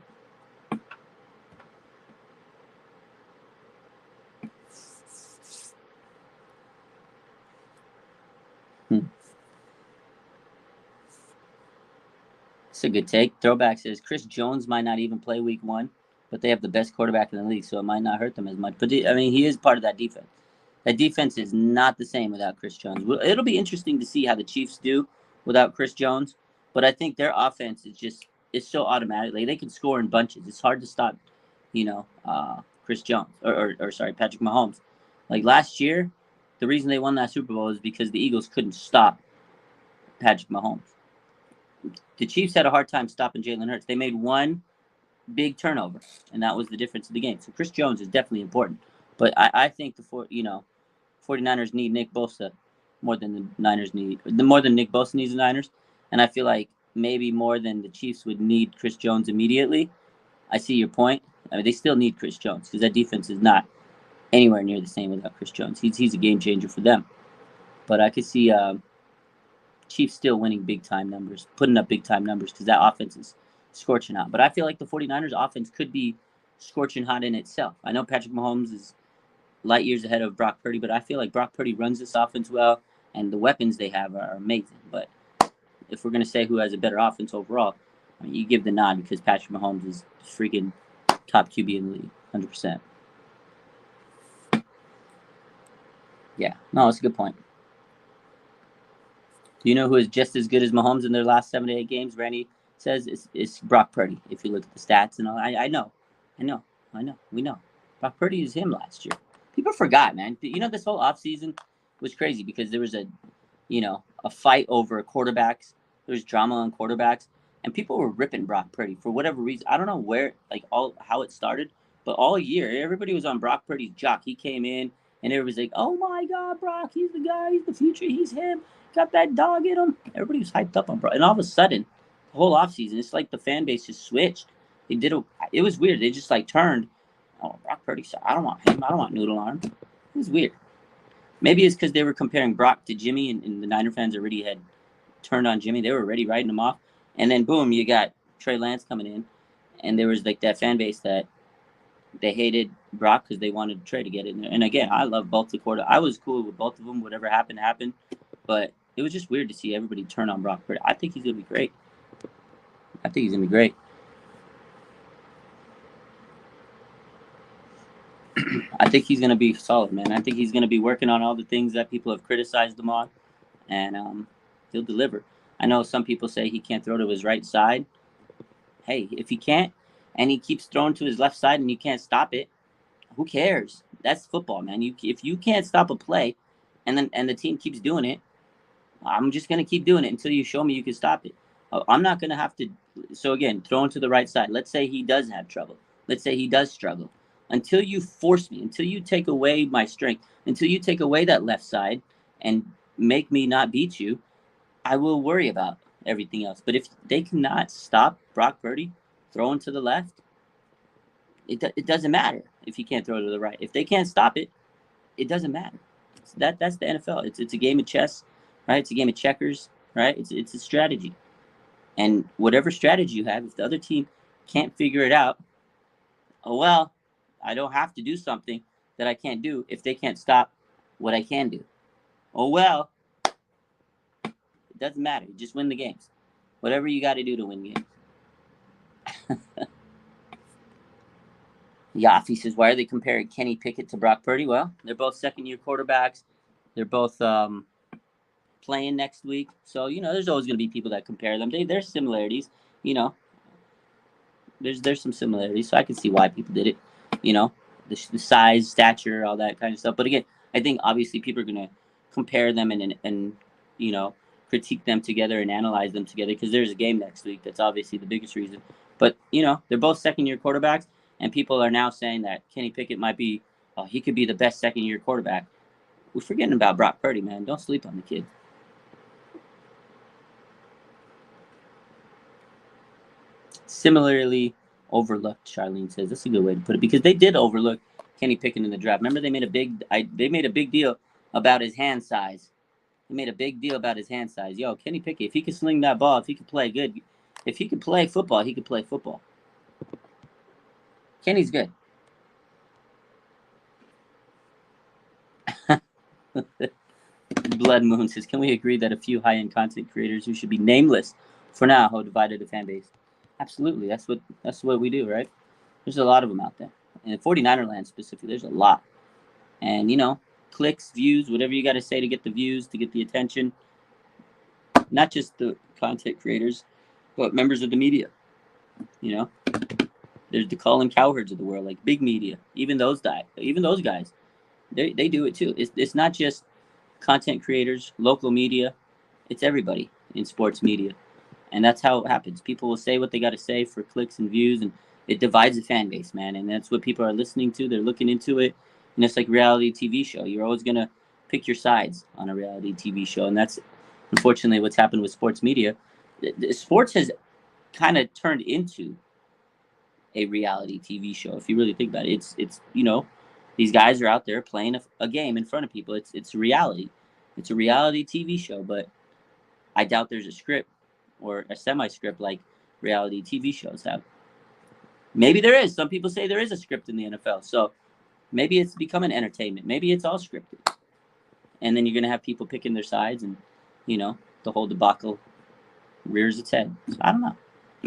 It's a good take. Throwback says Chris Jones might not even play week 1, but they have the best quarterback in the league, so it might not hurt them as much. But he is part of that defense. That defense is not the same without Chris Jones. It'll be interesting to see how the Chiefs do without Chris Jones, but I think their offense is so automatic. Like, they can score in bunches. It's hard to stop, Chris Jones or Patrick Mahomes. Like last year, the reason they won that Super Bowl is because the Eagles couldn't stop Patrick Mahomes. The Chiefs had a hard time stopping Jalen Hurts. They made one big turnover, and that was the difference of the game. So Chris Jones is definitely important. But I think the 49ers need Nick Bosa more than Nick Bosa needs the Niners. And I feel like maybe more than the Chiefs would need Chris Jones immediately. I see your point. I mean, they still need Chris Jones because that defense is not anywhere near the same without Chris Jones. He's a game changer for them. But I could see Chiefs still winning big-time numbers, putting up big-time numbers because that offense is scorching hot. But I feel like the 49ers offense could be scorching hot in itself. I know Patrick Mahomes is light years ahead of Brock Purdy, but I feel like Brock Purdy runs this offense well, and the weapons they have are amazing. But if we're going to say who has a better offense overall, I mean, you give the nod because Patrick Mahomes is freaking top QB in the league, 100%. Yeah, no, that's a good point. Do you know who is just as good as Mahomes in their last 7 to 8 games? Randy says it's Brock Purdy. If you look at the stats and all, I know. We know. Brock Purdy is him last year. People forgot, man. This whole offseason was crazy because there was a fight over quarterbacks. There was drama on quarterbacks, and people were ripping Brock Purdy for whatever reason. I don't know how it started, but all year everybody was on Brock Purdy's jock. He came in, and everybody was like, "Oh my God, Brock! He's the guy. He's the future. He's him. Got that dog in him." Everybody was hyped up on Brock, and all of a sudden, the whole offseason, it's like the fan base just switched. It was weird. They just turned. Oh, Brock Purdy. I don't want him. I don't want Noodle Arm. It was weird. Maybe it's because they were comparing Brock to Jimmy, and the Niner fans already had turned on Jimmy. They were already writing him off. And then, boom, you got Trey Lance coming in. And there was that fan base that they hated Brock because they wanted Trey to get in there. And, again, I love both the quarter. I was cool with both of them. Whatever happened. But it was just weird to see everybody turn on Brock Purdy. I think he's going to be great. I think he's going to be solid, man. I think he's going to be working on all the things that people have criticized him on, and he'll deliver. I know some people say he can't throw to his right side. Hey, if he can't, and he keeps throwing to his left side and you can't stop it, who cares? That's football, man. If you can't stop a play, and the team keeps doing it, I'm just going to keep doing it until you show me you can stop it. I'm not going to have to. So, again, throwing to the right side. Let's say he does have trouble. Let's say he does struggle. Until you force me, until you take away my strength, until you take away that left side and make me not beat you, I will worry about everything else. But if they cannot stop Brock Purdy throwing to the left, it doesn't matter if he can't throw to the right. If they can't stop it, it doesn't matter. That's the NFL. It's a game of chess, right? It's a game of checkers, right? It's a strategy. And whatever strategy you have, if the other team can't figure it out, oh, well, I don't have to do something that I can't do if they can't stop what I can do. Oh, well, it doesn't matter. You just win the games. Whatever you got to do to win games. Yaffe says, why are they comparing Kenny Pickett to Brock Purdy? Well, they're both second-year quarterbacks. They're both playing next week. So, there's always going to be people that compare them. There's similarities. You know, there's some similarities. So I can see why people did it. You know, the size, stature, all that kind of stuff. But again, I think obviously people are going to compare them and critique them together and analyze them together because there's a game next week. That's obviously the biggest reason. But, they're both second-year quarterbacks. And people are now saying that Kenny Pickett might be, he could be the best second-year quarterback. We're forgetting about Brock Purdy, man. Don't sleep on the kid. Similarly overlooked, Charlene says. That's a good way to put it because they did overlook Kenny Pickett in the draft. Remember, they made a big deal about his hand size. They made a big deal about his hand size. Yo, Kenny Pickett, if he could sling that ball, if he could play good, if he could play football, he could play football. Kenny's good. Blood Moon says, can we agree that a few high-end content creators who should be nameless for now have divided the fan base? Absolutely. That's what we do, right? There's a lot of them out there. In 49er land specifically, there's a lot. And, clicks, views, whatever you got to say to get the views, to get the attention. Not just the content creators, but members of the media. There's the Colin Cowherds of the world, like big media. Even those guys, they do it too. It's not just content creators, local media. It's everybody in sports media. And that's how it happens. People will say what they got to say for clicks and views, and it divides the fan base, man. And that's what people are listening to. They're looking into it. And it's like reality TV show. You're always going to pick your sides on a reality TV show. And that's, unfortunately, what's happened with sports media. Sports has kind of turned into a reality TV show, if you really think about it. It's these guys are out there playing a game in front of people. It's reality. It's a reality TV show, but I doubt there's a script or a semi-script like reality TV shows have. Maybe there is. Some people say there is a script in the NFL. So maybe it's becoming entertainment. Maybe it's all scripted. And then you're going to have people picking their sides and, the whole debacle rears its head. So I don't know.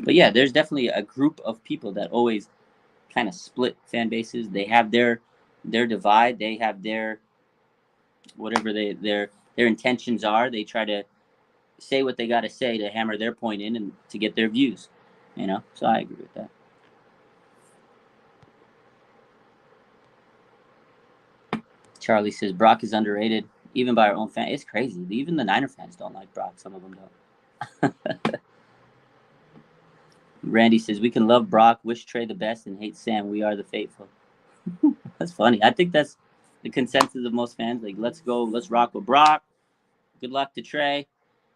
But yeah, there's definitely a group of people that always kind of split fan bases. They have their divide. They have their whatever their intentions are. They try to say what they got to say to hammer their point in and to get their views. So I agree with that. Charlie says Brock is underrated, even by our own fans. It's crazy. Even the Niner fans don't like Brock. Some of them don't. Randy says we can love Brock, wish Trey the best, and hate Sam. We are the faithful. That's funny. I think that's the consensus of most fans. Like, let's go, let's rock with Brock. Good luck to Trey.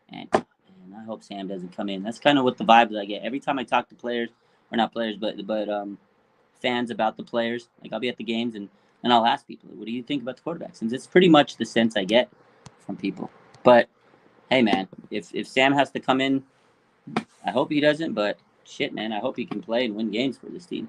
And I hope Sam doesn't come in. That's kind of what the vibes I get every time I talk to players, or not players, but fans about the players. Like, I'll be at the games and I'll ask people, what do you think about the quarterbacks? And it's pretty much the sense I get from people. But hey, man, if Sam has to come in, I hope he doesn't. But shit, man, I hope he can play and win games for this team.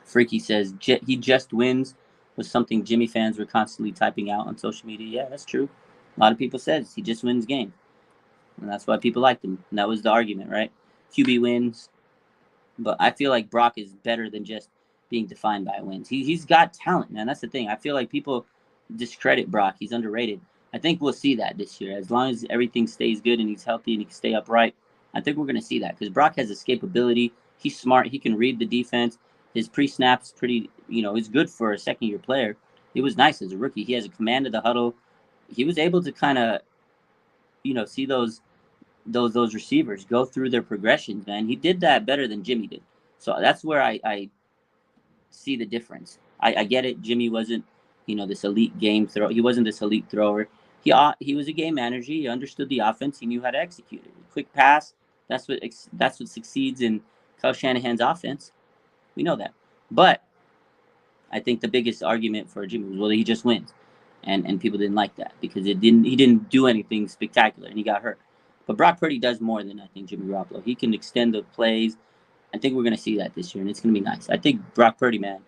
Freaky says he just wins was something Jimmy fans were constantly typing out on social media. Yeah, that's true. A lot of people said he just wins games. And that's why people liked him. And that was the argument, right? QB wins. But I feel like Brock is better than just being defined by wins. He's got talent, man. That's the thing. I feel like people discredit Brock. He's underrated. I think we'll see that this year. As long as everything stays good and he's healthy and he can stay upright, I think we're going to see that. Because Brock has escapability. He's smart. He can read the defense. His pre-snap's pretty, is good for a second-year player. It was nice as a rookie. He has a command of the huddle. He was able to kind of, see those receivers go through their progressions, man. He did that better than Jimmy did. So that's where I see the difference. I get it. Jimmy wasn't, this elite game throw. He wasn't this elite thrower. He was a game manager. He understood the offense. He knew how to execute it. Quick pass. That's what succeeds in Kyle Shanahan's offense. We know that. But I think the biggest argument for Jimmy was, well, he just wins. And people didn't like that because he didn't do anything spectacular and he got hurt. But Brock Purdy does more than I think Jimmy Garoppolo. He can extend the plays. I think we're going to see that this year, and it's going to be nice. I think Brock Purdy, man,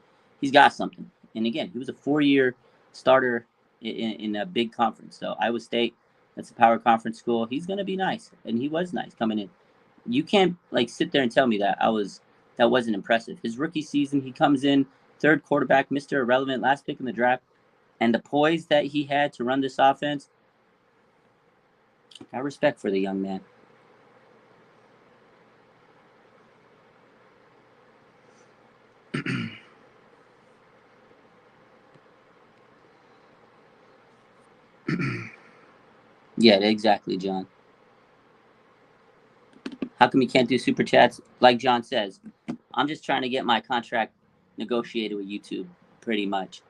he's got something. And again, he was a 4-year starter in a big conference. So Iowa State, that's a power conference school. He's going to be nice, and he was nice coming in. You can't sit there and tell me that that wasn't impressive. His rookie season, he comes in third quarterback, Mr. Irrelevant, last pick in the draft, and the poise that he had to run this offense. I respect for the young man. Yeah, exactly, John. How come you can't do super chats? Like John says, I'm just trying to get my contract negotiated with YouTube, pretty much.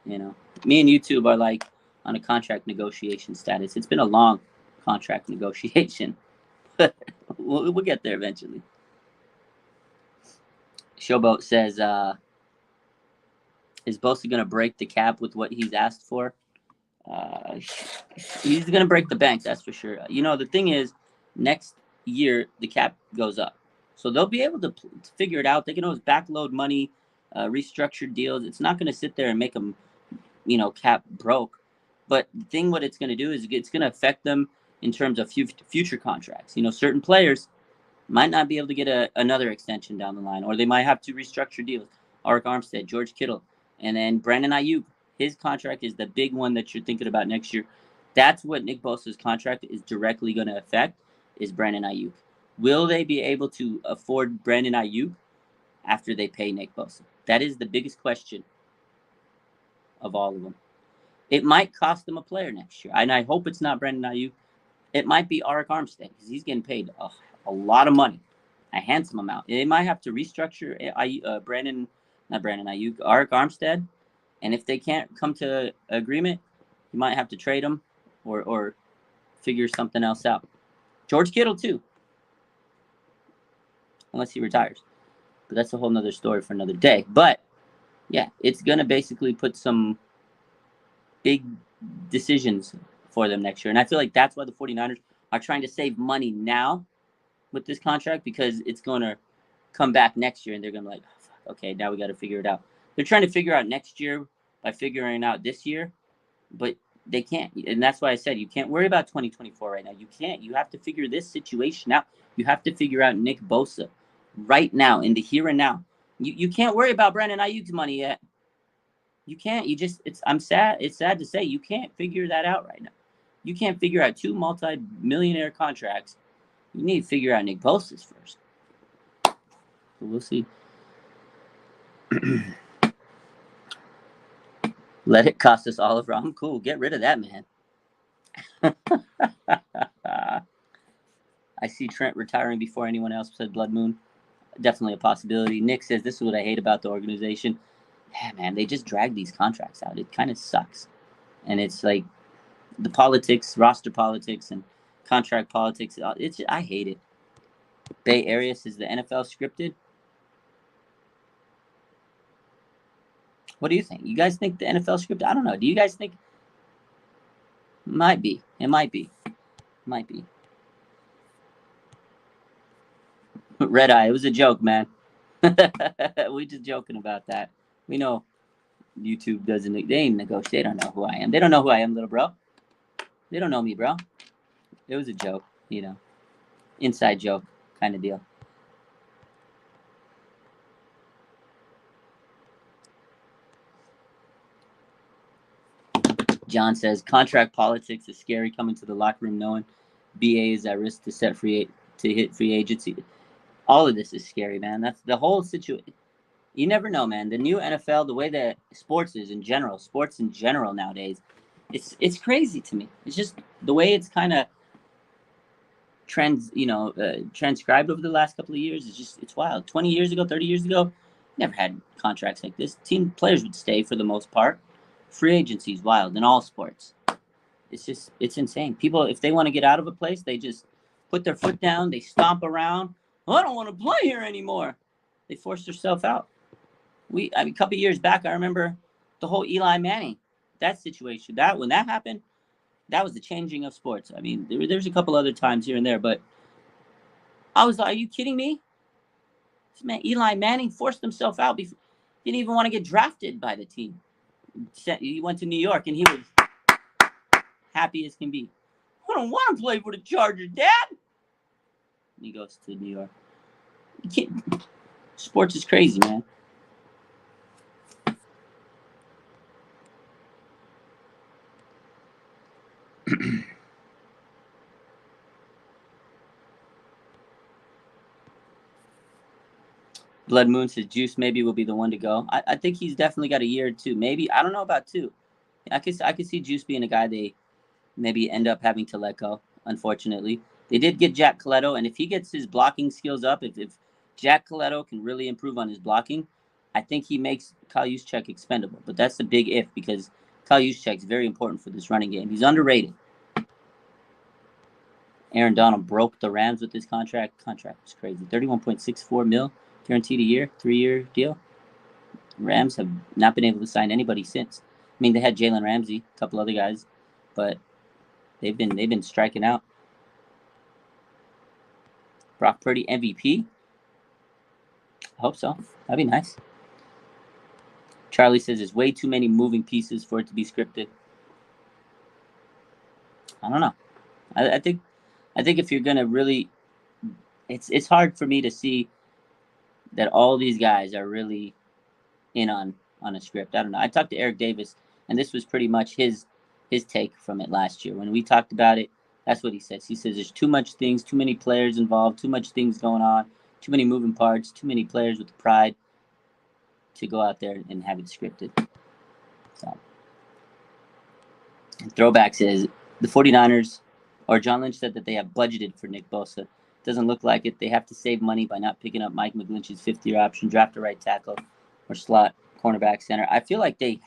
Me and YouTube are on a contract negotiation status. It's been a long contract negotiation, but we'll get there eventually. Showboat says, is Bosa going to break the cap with what he's asked for? He's going to break the bank, that's for sure. The thing is, next year, the cap goes up. So they'll be able to figure it out. They can always backload money, restructure deals. It's not going to sit there and make them, cap broke. But the thing, what it's going to do is it's going to affect them in terms of future contracts. Certain players might not be able to get another extension down the line, or they might have to restructure deals. Arik Armstead, George Kittle, and then Brandon Ayuk. His contract is the big one that you're thinking about next year. That's what Nick Bosa's contract is directly going to affect, is Brandon Ayuk. Will they be able to afford Brandon Ayuk after they pay Nick Bosa? That is the biggest question of all of them. It might cost them a player next year, and I hope it's not Brandon Ayuk. It might be Arik Armstead, because he's getting paid a lot of money, a handsome amount. They might have to restructure Arik Armstead, and if they can't come to agreement, you might have to trade him or figure something else out. George Kittle too, unless he retires. But that's a whole nother story for another day. But yeah, it's going to basically put some big decisions for them next year. And I feel like that's why the 49ers are trying to save money now with this contract, because it's going to come back next year and they're going to be like, oh, okay, now we got to figure it out. They're trying to figure out next year by figuring out this year, but they can't. And that's why I said you can't worry about 2024 right now. You can't. You have to figure this situation out. You have to figure out Nick Bosa right now, in the here and now. You can't worry about Brandon Ayuk's money yet. You can't. I'm sad. It's sad to say you can't figure that out right now. You can't figure out 2 multi-millionaire contracts. You need to figure out Nick Bosa's first. So we'll see. Let it cost us all of Rom. Cool. Get rid of that man. I see Trent retiring before anyone else, said Blood Moon. Definitely a possibility. Nick says, this is what I hate about the organization. Yeah, man, they just drag these contracts out. It kind of sucks. And it's like the politics, roster politics, and contract politics. I hate it. Bay Area says the NFL scripted. What do you think? You guys think the NFL scripted? I don't know. Do you guys think? Might be. It might be. Might be. Red Eye. It was a joke, man. We just joking about that. We know YouTube doesn't. They ain't negotiate. They don't know who I am. They don't know who I am, little bro. They don't know me, bro. It was a joke, inside joke kind of deal. John says contract politics is scary. Coming to the locker room knowing BA is at risk to hit free agency. All of this is scary, man. That's the whole situation. You never know, man. The new NFL, the way that sports in general nowadays, it's crazy to me. It's just the way it's kind of transcribed over the last couple of years. It's wild. 20 years ago, 30 years ago, never had contracts like this. Team players would stay for the most part. Free agency is wild in all sports. It's insane. People, if they want to get out of a place, they just put their foot down. They stomp around. Oh, I don't want to play here anymore. They force themselves out. A couple of years back, I remember the whole Eli Manning, that situation. When that happened, that was the changing of sports. I mean, there's a couple other times here and there, but I was like, are you kidding me? This man, Eli Manning, forced himself out. Didn't even want to get drafted by the team. He went to New York, and he was happy as can be. I don't want to play for the Chargers, Dad. He goes to New York. Sports is crazy, man. Blood Moon says Juice maybe will be the one to go. I think he's definitely got a year or two. Maybe. I don't know about two. I could see Juice being a guy they maybe end up having to let go, unfortunately. They did get Jack Coletto, and if he gets his blocking skills up, if Jack Coletto can really improve on his blocking, I think he makes Kyle Juszczyk expendable. But that's a big if because Kyle Juszczyk is very important for this running game. He's underrated. Aaron Donald broke the Rams with his contract. Contract was crazy. $31.64 million guaranteed a year, 3-year deal. Rams have not been able to sign anybody since. I mean, they had Jalen Ramsey, a couple other guys, but they've been striking out. Brock Purdy MVP. I hope so. That'd be nice. Charlie says there's way too many moving pieces for it to be scripted. I don't know. I think if you're gonna really, it's hard for me to see that all these guys are really in on a script. I don't know. I talked to Eric Davis, and this was pretty much his take from it last year when we talked about it. That's what he says. He says there's too much things, too many players involved, too much things going on, too many moving parts, too many players with the pride to go out there and have it scripted. So, Throwback says the 49ers, or John Lynch said that they have budgeted for Nick Bosa. Doesn't look like it. They have to save money by not picking up Mike McGlinchey's fifth-year option, draft a right tackle, or slot cornerback center. I feel like they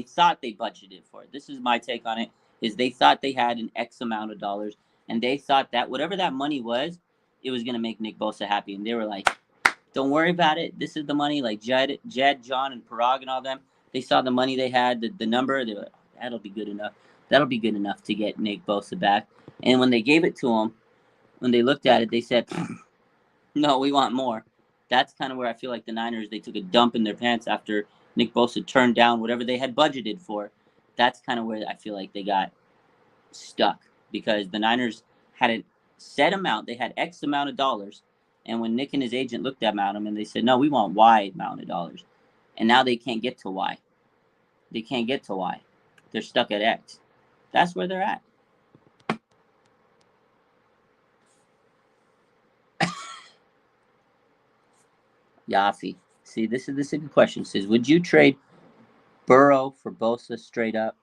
thought they budgeted for it. This is my take on it, is they thought they had an X amount of dollars, and they thought that whatever that money was, it was going to make Nick Bosa happy. And they were like, don't worry about it. This is the money. Like Jed, John, and Parag and all them, they saw the money they had, the number. They were like, that'll be good enough. That'll be good enough to get Nick Bosa back. And when they gave it to him, when they looked at it, they said, no, we want more. That's kind of where I feel like the Niners, they took a dump in their pants after Nick Bosa turned down whatever they had budgeted for. That's kind of where I feel like they got stuck because the Niners had a set amount. They had X amount of dollars. And when Nick and his agent looked at them and they said, no, we want Y amount of dollars. And now they can't get to Y. They can't get to Y. They're stuck at X. That's where they're at. Yafi. See, this is a good question. It says, would you trade Burrow for Bosa straight up?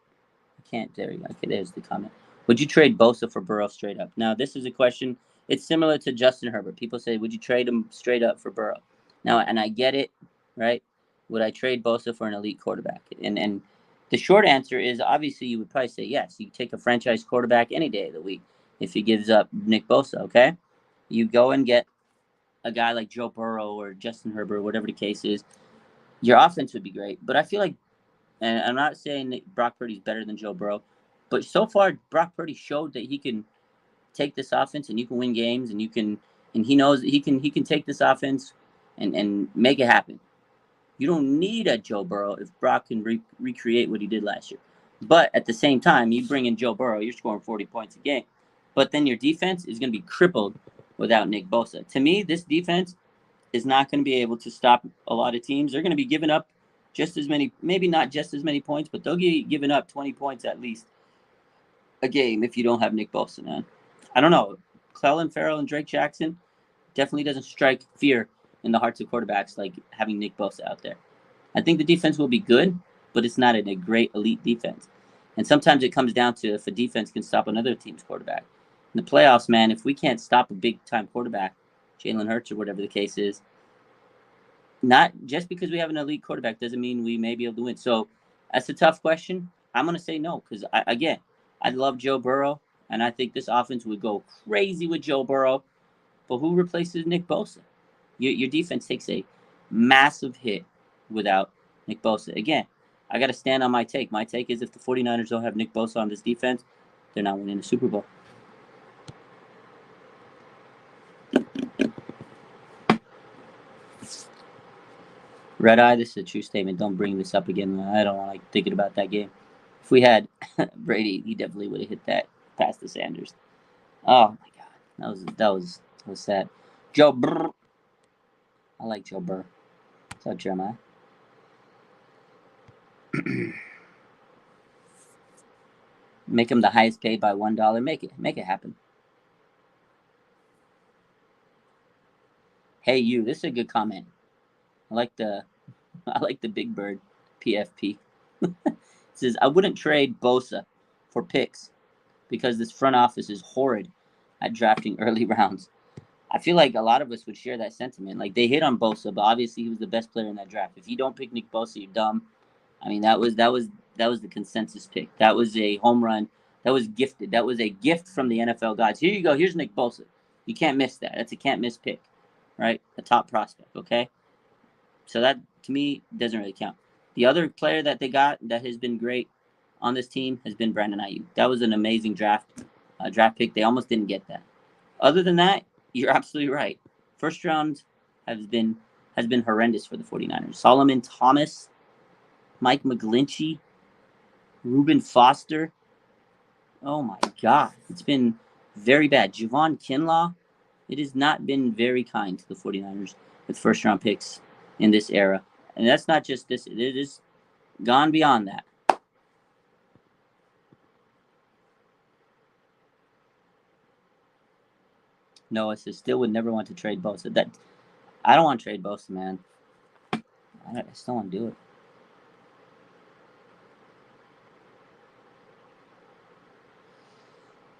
I can't. There you go. Okay, there's the comment. Would you trade Bosa for Burrow straight up? Now, this is a question. It's similar to Justin Herbert. People say, would you trade him straight up for Burrow? Now, and I get it, right? Would I trade Bosa for an elite quarterback? And the short answer is obviously you would probably say yes. You take a franchise quarterback any day of the week if he gives up Nick Bosa, okay? You go and get a guy like Joe Burrow or Justin Herbert, whatever the case is. Your offense would be great. But I feel like, and I'm not saying that Brock Purdy's better than Joe Burrow, but so far Brock Purdy showed that he can take this offense and you can win games and he knows he can take this offense and make it happen. You don't need a Joe Burrow if Brock can recreate what he did last year. But at the same time, you bring in Joe Burrow, you're scoring 40 points a game. But then your defense is going to be crippled without Nick Bosa. To me, this defense is not going to be able to stop a lot of teams. They're going to be giving up just as many, maybe not just as many points, but they'll be giving up 20 points at least a game if you don't have Nick Bosa, man. I don't know. Clellan Ferrell and Drake Jackson definitely doesn't strike fear in the hearts of quarterbacks like having Nick Bosa out there. I think the defense will be good, but it's not a great elite defense. And sometimes it comes down to if a defense can stop another team's quarterback. In the playoffs, man, if we can't stop a big-time quarterback, Jalen Hurts or whatever the case is, not just because we have an elite quarterback doesn't mean we may be able to win. So that's a tough question. I'm going to say no because, I love Joe Burrow, and I think this offense would go crazy with Joe Burrow. But who replaces Nick Bosa? Your defense takes a massive hit without Nick Bosa. Again, I got to stand on my take. My take is if the 49ers don't have Nick Bosa on this defense, they're not winning the Super Bowl. Red Eye, this is a true statement. Don't bring this up again. I don't like thinking about that game. If we had Brady, he definitely would have hit that past the Sanders. Oh my God, that was What's that? Joe Burr. I like Joe Burr. What's up, Jeremiah? Make him the highest paid by $1. Make it happen. Hey, you. This is a good comment. I like the Big Bird PFP. It says I wouldn't trade Bosa for picks because this front office is horrid at drafting early rounds. I feel like a lot of us would share that sentiment. Like they hit on Bosa, but obviously he was the best player in that draft. If you don't pick Nick Bosa, you're dumb. I mean, that was the consensus pick. That was a home run. That was gifted. That was a gift from the NFL gods. Here you go. Here's Nick Bosa. You can't miss that. That's a can't miss pick, right? A top prospect. Okay, so that to me doesn't really count. The other player that they got that has been great on this team has been Brandon Ayuk. That was an amazing draft pick. They almost didn't get that. Other than that, you're absolutely right. First round has been horrendous for the 49ers. Solomon Thomas, Mike McGlinchey, Reuben Foster. Oh my God. It's been very bad. Javon Kinlaw. It has not been very kind to the 49ers with first round picks in this era. And that's not just this, it is gone beyond that. Noah says still would never want to trade Bosa. That I don't want to trade Bosa, man. I still want to do it.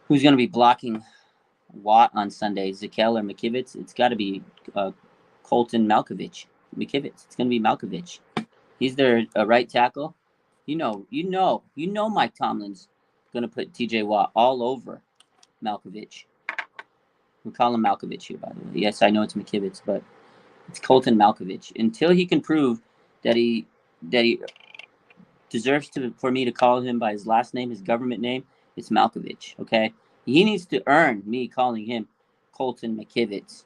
Who's going to be blocking Watt on Sunday? Zakel or McKivitz? It's got to be Colton Malkovich. McKivitz. It's going to be Malkovich. He's their right tackle. You know Mike Tomlin's going to put TJ Watt all over Malkovich. We call him Malkovich here, by the way. Yes, I know it's McKivitz, but it's Colton Malkovich. Until he can prove that he deserves for me to call him by his last name, his government name, it's Malkovich, okay? He needs to earn me calling him Colton McKivitz.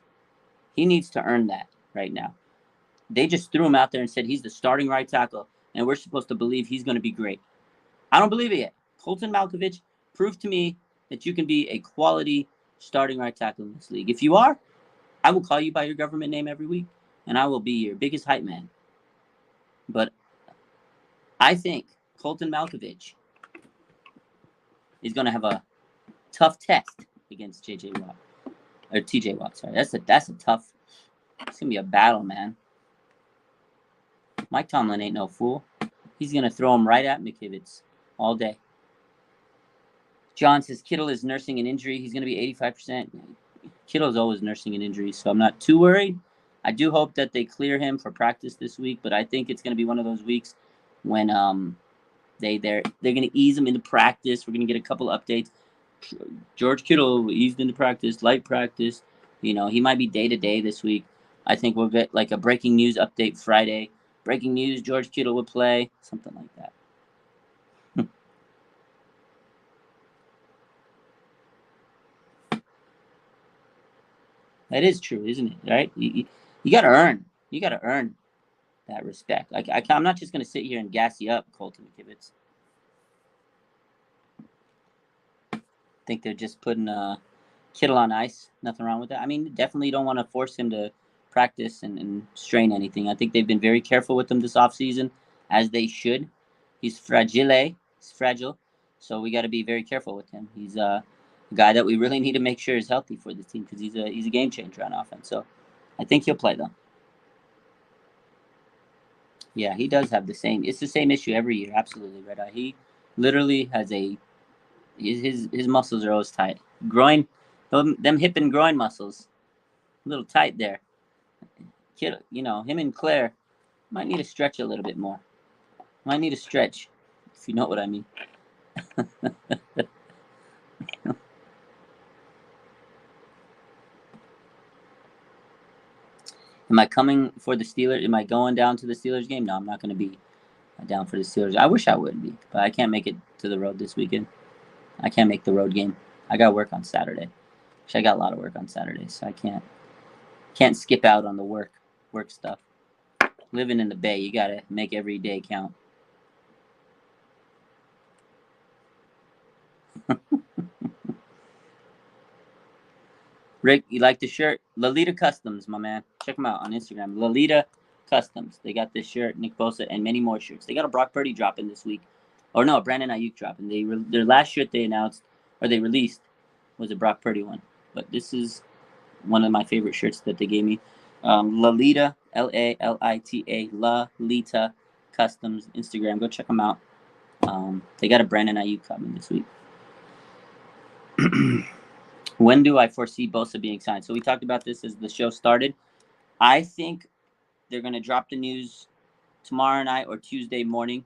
He needs to earn that right now. They just threw him out there and said he's the starting right tackle, and we're supposed to believe he's going to be great. I don't believe it yet. Colton Malkovich, prove to me that you can be a quality starting right tackle in this league. If you are, I will call you by your government name every week, and I will be your biggest hype man. But I think Colton Malkovich is going to have a tough test against J.J. Watt. Or T.J. Watt, sorry. That's a tough... It's going to be a battle, man. Mike Tomlin ain't no fool. He's going to throw him right at McKivitz all day. John says Kittle is nursing an injury. He's going to be 85%. Kittle's always nursing an injury, so I'm not too worried. I do hope that they clear him for practice this week, but I think it's going to be one of those weeks when they're going to ease him into practice. We're going to get a couple updates. George Kittle eased into practice, light practice. You know, he might be day-to-day this week. I think we'll get like a breaking news update Friday. Breaking news, George Kittle would play, something like that. That is true, isn't it? Right? You got to earn. You got to earn that respect. I'm not just going to sit here and gas you up, Colton McKivitz. I think they're just putting Kittle on ice. Nothing wrong with that. I mean, definitely don't want to force him to practice and strain anything. I think they've been very careful with him this offseason, as they should. He's fragile. He's fragile. So we got to be very careful with him. He's a guy that we really need to make sure is healthy for this team because he's a game changer on offense. So I think he'll play, though. Yeah, he does have it's the same issue every year. Absolutely, Red Eye. He literally has his muscles are always tight. Groin, them hip and groin muscles, a little tight there. Kid, him and Claire might need to stretch a little bit more. Might need to stretch, if you know what I mean. Am I coming for the Steelers? Am I going down to the Steelers game? No, I'm not going to be down for the Steelers. I wish I would be, but I can't make it to the road this weekend. I can't make the road game. I got work on Saturday. I got a lot of work on Saturday, so I can't skip out on the work stuff. Living in the Bay, you got to make every day count. Rick, you like the shirt? Lolita Customs, my man. Check them out on Instagram. Lolita Customs. They got this shirt, Nick Bosa, and many more shirts. They got a Brock Purdy drop in this week. Or no, Brandon Ayuk drop. And their last shirt they announced, or they released, was a Brock Purdy one. But this is one of my favorite shirts that they gave me. Lalita, Lalita, Lalita Customs, Instagram. Go check them out. They got a Brandon Ayuk coming this week. When do I foresee Bosa being signed? So we talked about this as the show started. I think they're going to drop the news tomorrow night or Tuesday morning,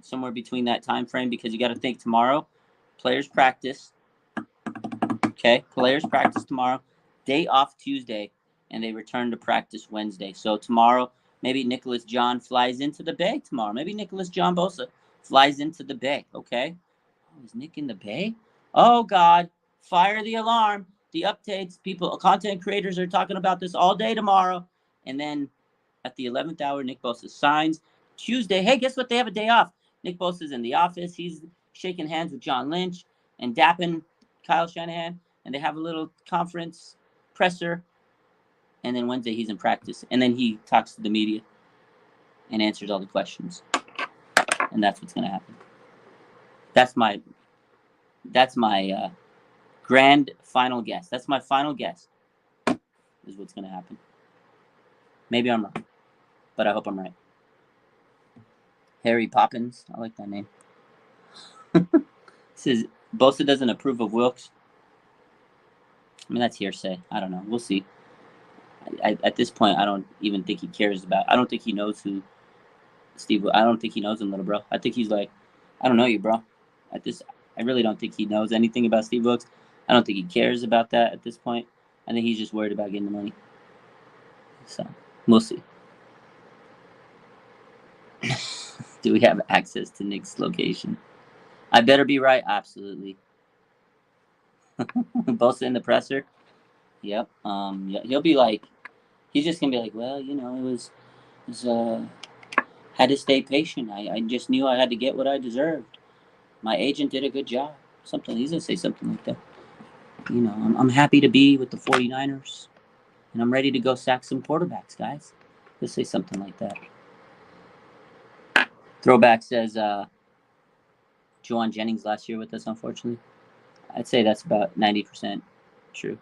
somewhere between that time frame, because you got to think tomorrow, players practice. Okay, players practice tomorrow, day off Tuesday, and they return to practice Wednesday. So tomorrow, maybe Nicholas John flies into the Bay tomorrow. Maybe Nicholas John Bosa flies into the Bay. Okay, oh, is Nick in the Bay? Oh God, fire the alarm! The updates, people, content creators are talking about this all day tomorrow, and then at the 11th hour, Nick Bosa signs Tuesday. Hey, guess what? They have a day off. Nick Bosa's in the office. He's shaking hands with John Lynch and dapping Kyle Shanahan, and they have a little conference presser. And then Wednesday he's in practice, and then he talks to the media and answers all the questions, and that's what's gonna happen. That's my grand final guess. That's my final guess. Is what's gonna happen. Maybe I'm wrong, but I hope I'm right. Harry Poppins. I like that name. Says Bosa doesn't approve of Wilkes. I mean, that's hearsay. I don't know. We'll see. At this point, I don't even think he cares about. I don't think he knows who Steve. I don't think he knows him, little bro. I think he's like, I don't know you, bro. I really don't think he knows anything about Steve Wilkes. I don't think he cares about that at this point. I think he's just worried about getting the money. So we'll see. Do we have access to Nick's location? I better be right. Absolutely. Bosa in the presser. Yep. Yeah, he'll be like, he's just gonna be like, well, you know, it was had to stay patient. I just knew I had to get what I deserved. My agent did a good job. Something he's gonna say something like that. You know, I'm happy to be with the 49ers, and I'm ready to go sack some quarterbacks, guys. He'll say something like that. Throwback says Juwan Jennings last year with us, unfortunately. I'd say that's about 90% true.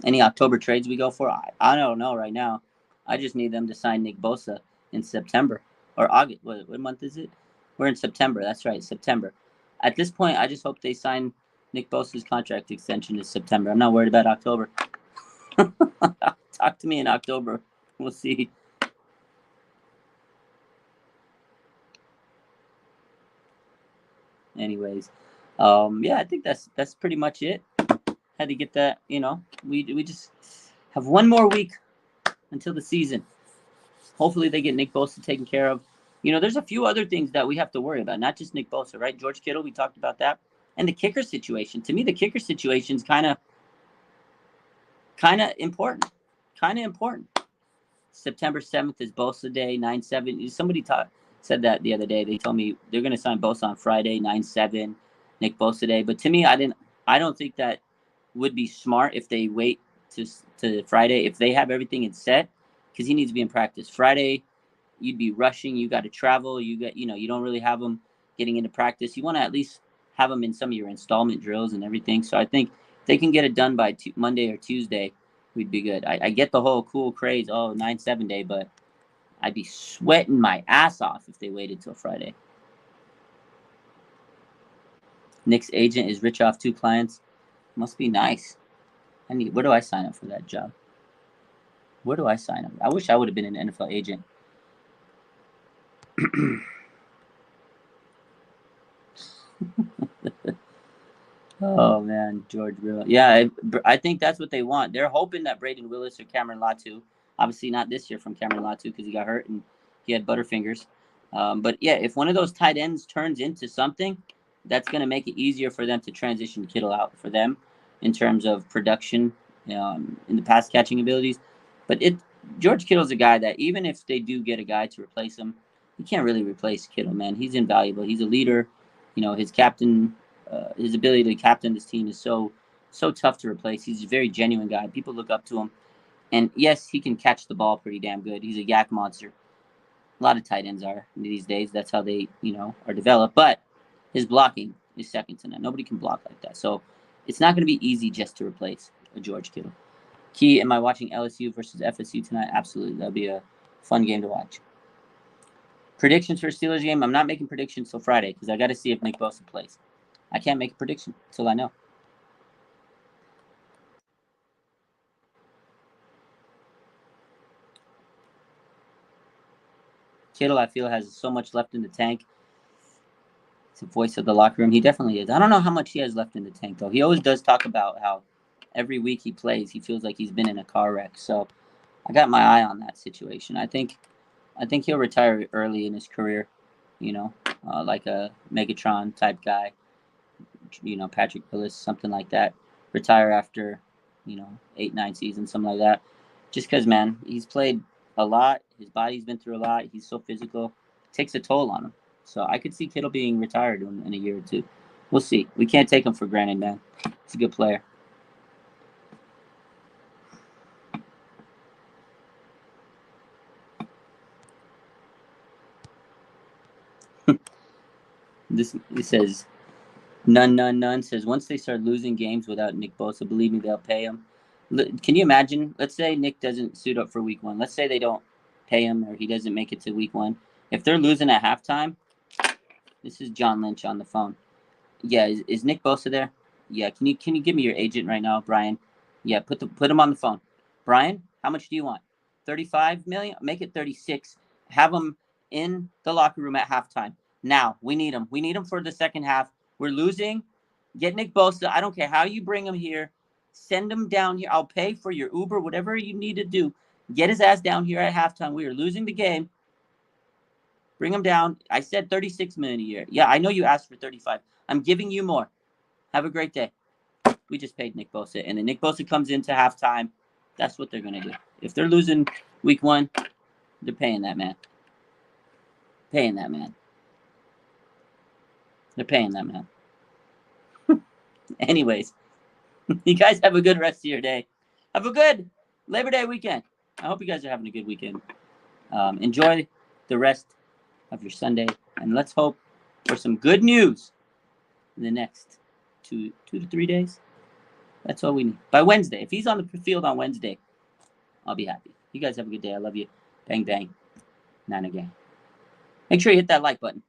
Any October trades we go for? I don't know right now. I just need them to sign Nick Bosa in September or August. What month is it? We're in September. That's right, September. At this point, I just hope they sign Nick Bosa's contract extension in September. I'm not worried about October. Talk to me in October. We'll see. Anyways, yeah, I think that's pretty much it. Had to get that, you know. We just have one more week until the season. Hopefully they get Nick Bosa taken care of. You know, there's a few other things that we have to worry about, not just Nick Bosa, right? George Kittle, we talked about that. And the kicker situation. To me, the kicker situation is kind of important. Kind of important. September 7th is Bosa Day, 9/7. Somebody said that the other day. They told me they're going to sign Bosa on Friday, 9/7, Nick Bosa Day. But to me, I don't think that would be smart if they wait to Friday. If they have everything in set, because he needs to be in practice. Friday, you'd be rushing. You got to travel. You don't really have him getting into practice. You want to at least have him in some of your installment drills and everything. So I think if they can get it done by Monday or Tuesday, we'd be good. I get the whole cool craze, 9/7 day, but I'd be sweating my ass off if they waited till Friday. Nick's agent is rich off 2 clients. Must be nice. Where do I sign up for that job? Where do I sign up? I wish I would have been an NFL agent. Oh man, George Real. Yeah, I think that's what they want. They're hoping that Braden Willis or Cameron Latu, obviously not this year from Cameron Latu because he got hurt and he had butterfingers. But yeah, if one of those tight ends turns into something, that's going to make it easier for them to transition Kittle out for them in terms of production in the pass catching abilities. But George Kittle's a guy that even if they do get a guy to replace him, you can't really replace Kittle, man. He's invaluable. He's a leader. His his ability to captain this team is so tough to replace. He's a very genuine guy. People look up to him. And yes, he can catch the ball pretty damn good. He's a yak monster. A lot of tight ends are these days. That's how they, are developed. But his blocking is second to none. Nobody can block like that. So it's not going to be easy just to replace a George Kittle. Key, am I watching LSU versus FSU tonight? Absolutely. That'll be a fun game to watch. Predictions for Steelers game? I'm not making predictions till Friday because I got to see if Nick Bosa plays. I can't make a prediction until I know. Kittle, I feel, has so much left in the tank. He's the voice of the locker room. He definitely is. I don't know how much he has left in the tank, though. He always does talk about how every week he plays, he feels like he's been in a car wreck. So I got my eye on that situation. I think he'll retire early in his career, like a Megatron type guy, Patrick Willis, something like that. Retire after, 8, 9 seasons, something like that. Just because, man, he's played a lot. His body's been through a lot. He's so physical. It takes a toll on him. So I could see Kittle being retired in a year or two. We'll see. We can't take him for granted, man. He's a good player. It says, none says, once they start losing games without Nick Bosa, believe me, they'll pay him. Can you imagine? Let's say Nick doesn't suit up for week 1. Let's say they don't pay him or he doesn't make it to week 1. If they're losing at halftime, this is John Lynch on the phone. Yeah, is Nick Bosa there? Yeah, can you give me your agent right now, Brian? Yeah, put him on the phone. Brian, how much do you want? 35 million? Make it 36. Have him in the locker room at halftime. Now, we need him. We need him for the second half. We're losing. Get Nick Bosa. I don't care how you bring him here. Send him down here. I'll pay for your Uber, whatever you need to do. Get his ass down here at halftime. We are losing the game. Bring him down. I said 36 million a year. Yeah, I know you asked for 35. I'm giving you more. Have a great day. We just paid Nick Bosa, and then Nick Bosa comes into halftime. That's what they're gonna do. If they're losing week 1, they're paying that man. Paying that man. They're paying that man. Anyways, you guys have a good rest of your day. Have a good Labor Day weekend. I hope you guys are having a good weekend. Enjoy the rest of your Sunday, and let's hope for some good news in the next 2 to 3 days. That's all we need. By Wednesday. If he's on the field on Wednesday, I'll be happy. You guys have a good day. I love you. Bang, bang. Nana gang. Make sure you hit that like button.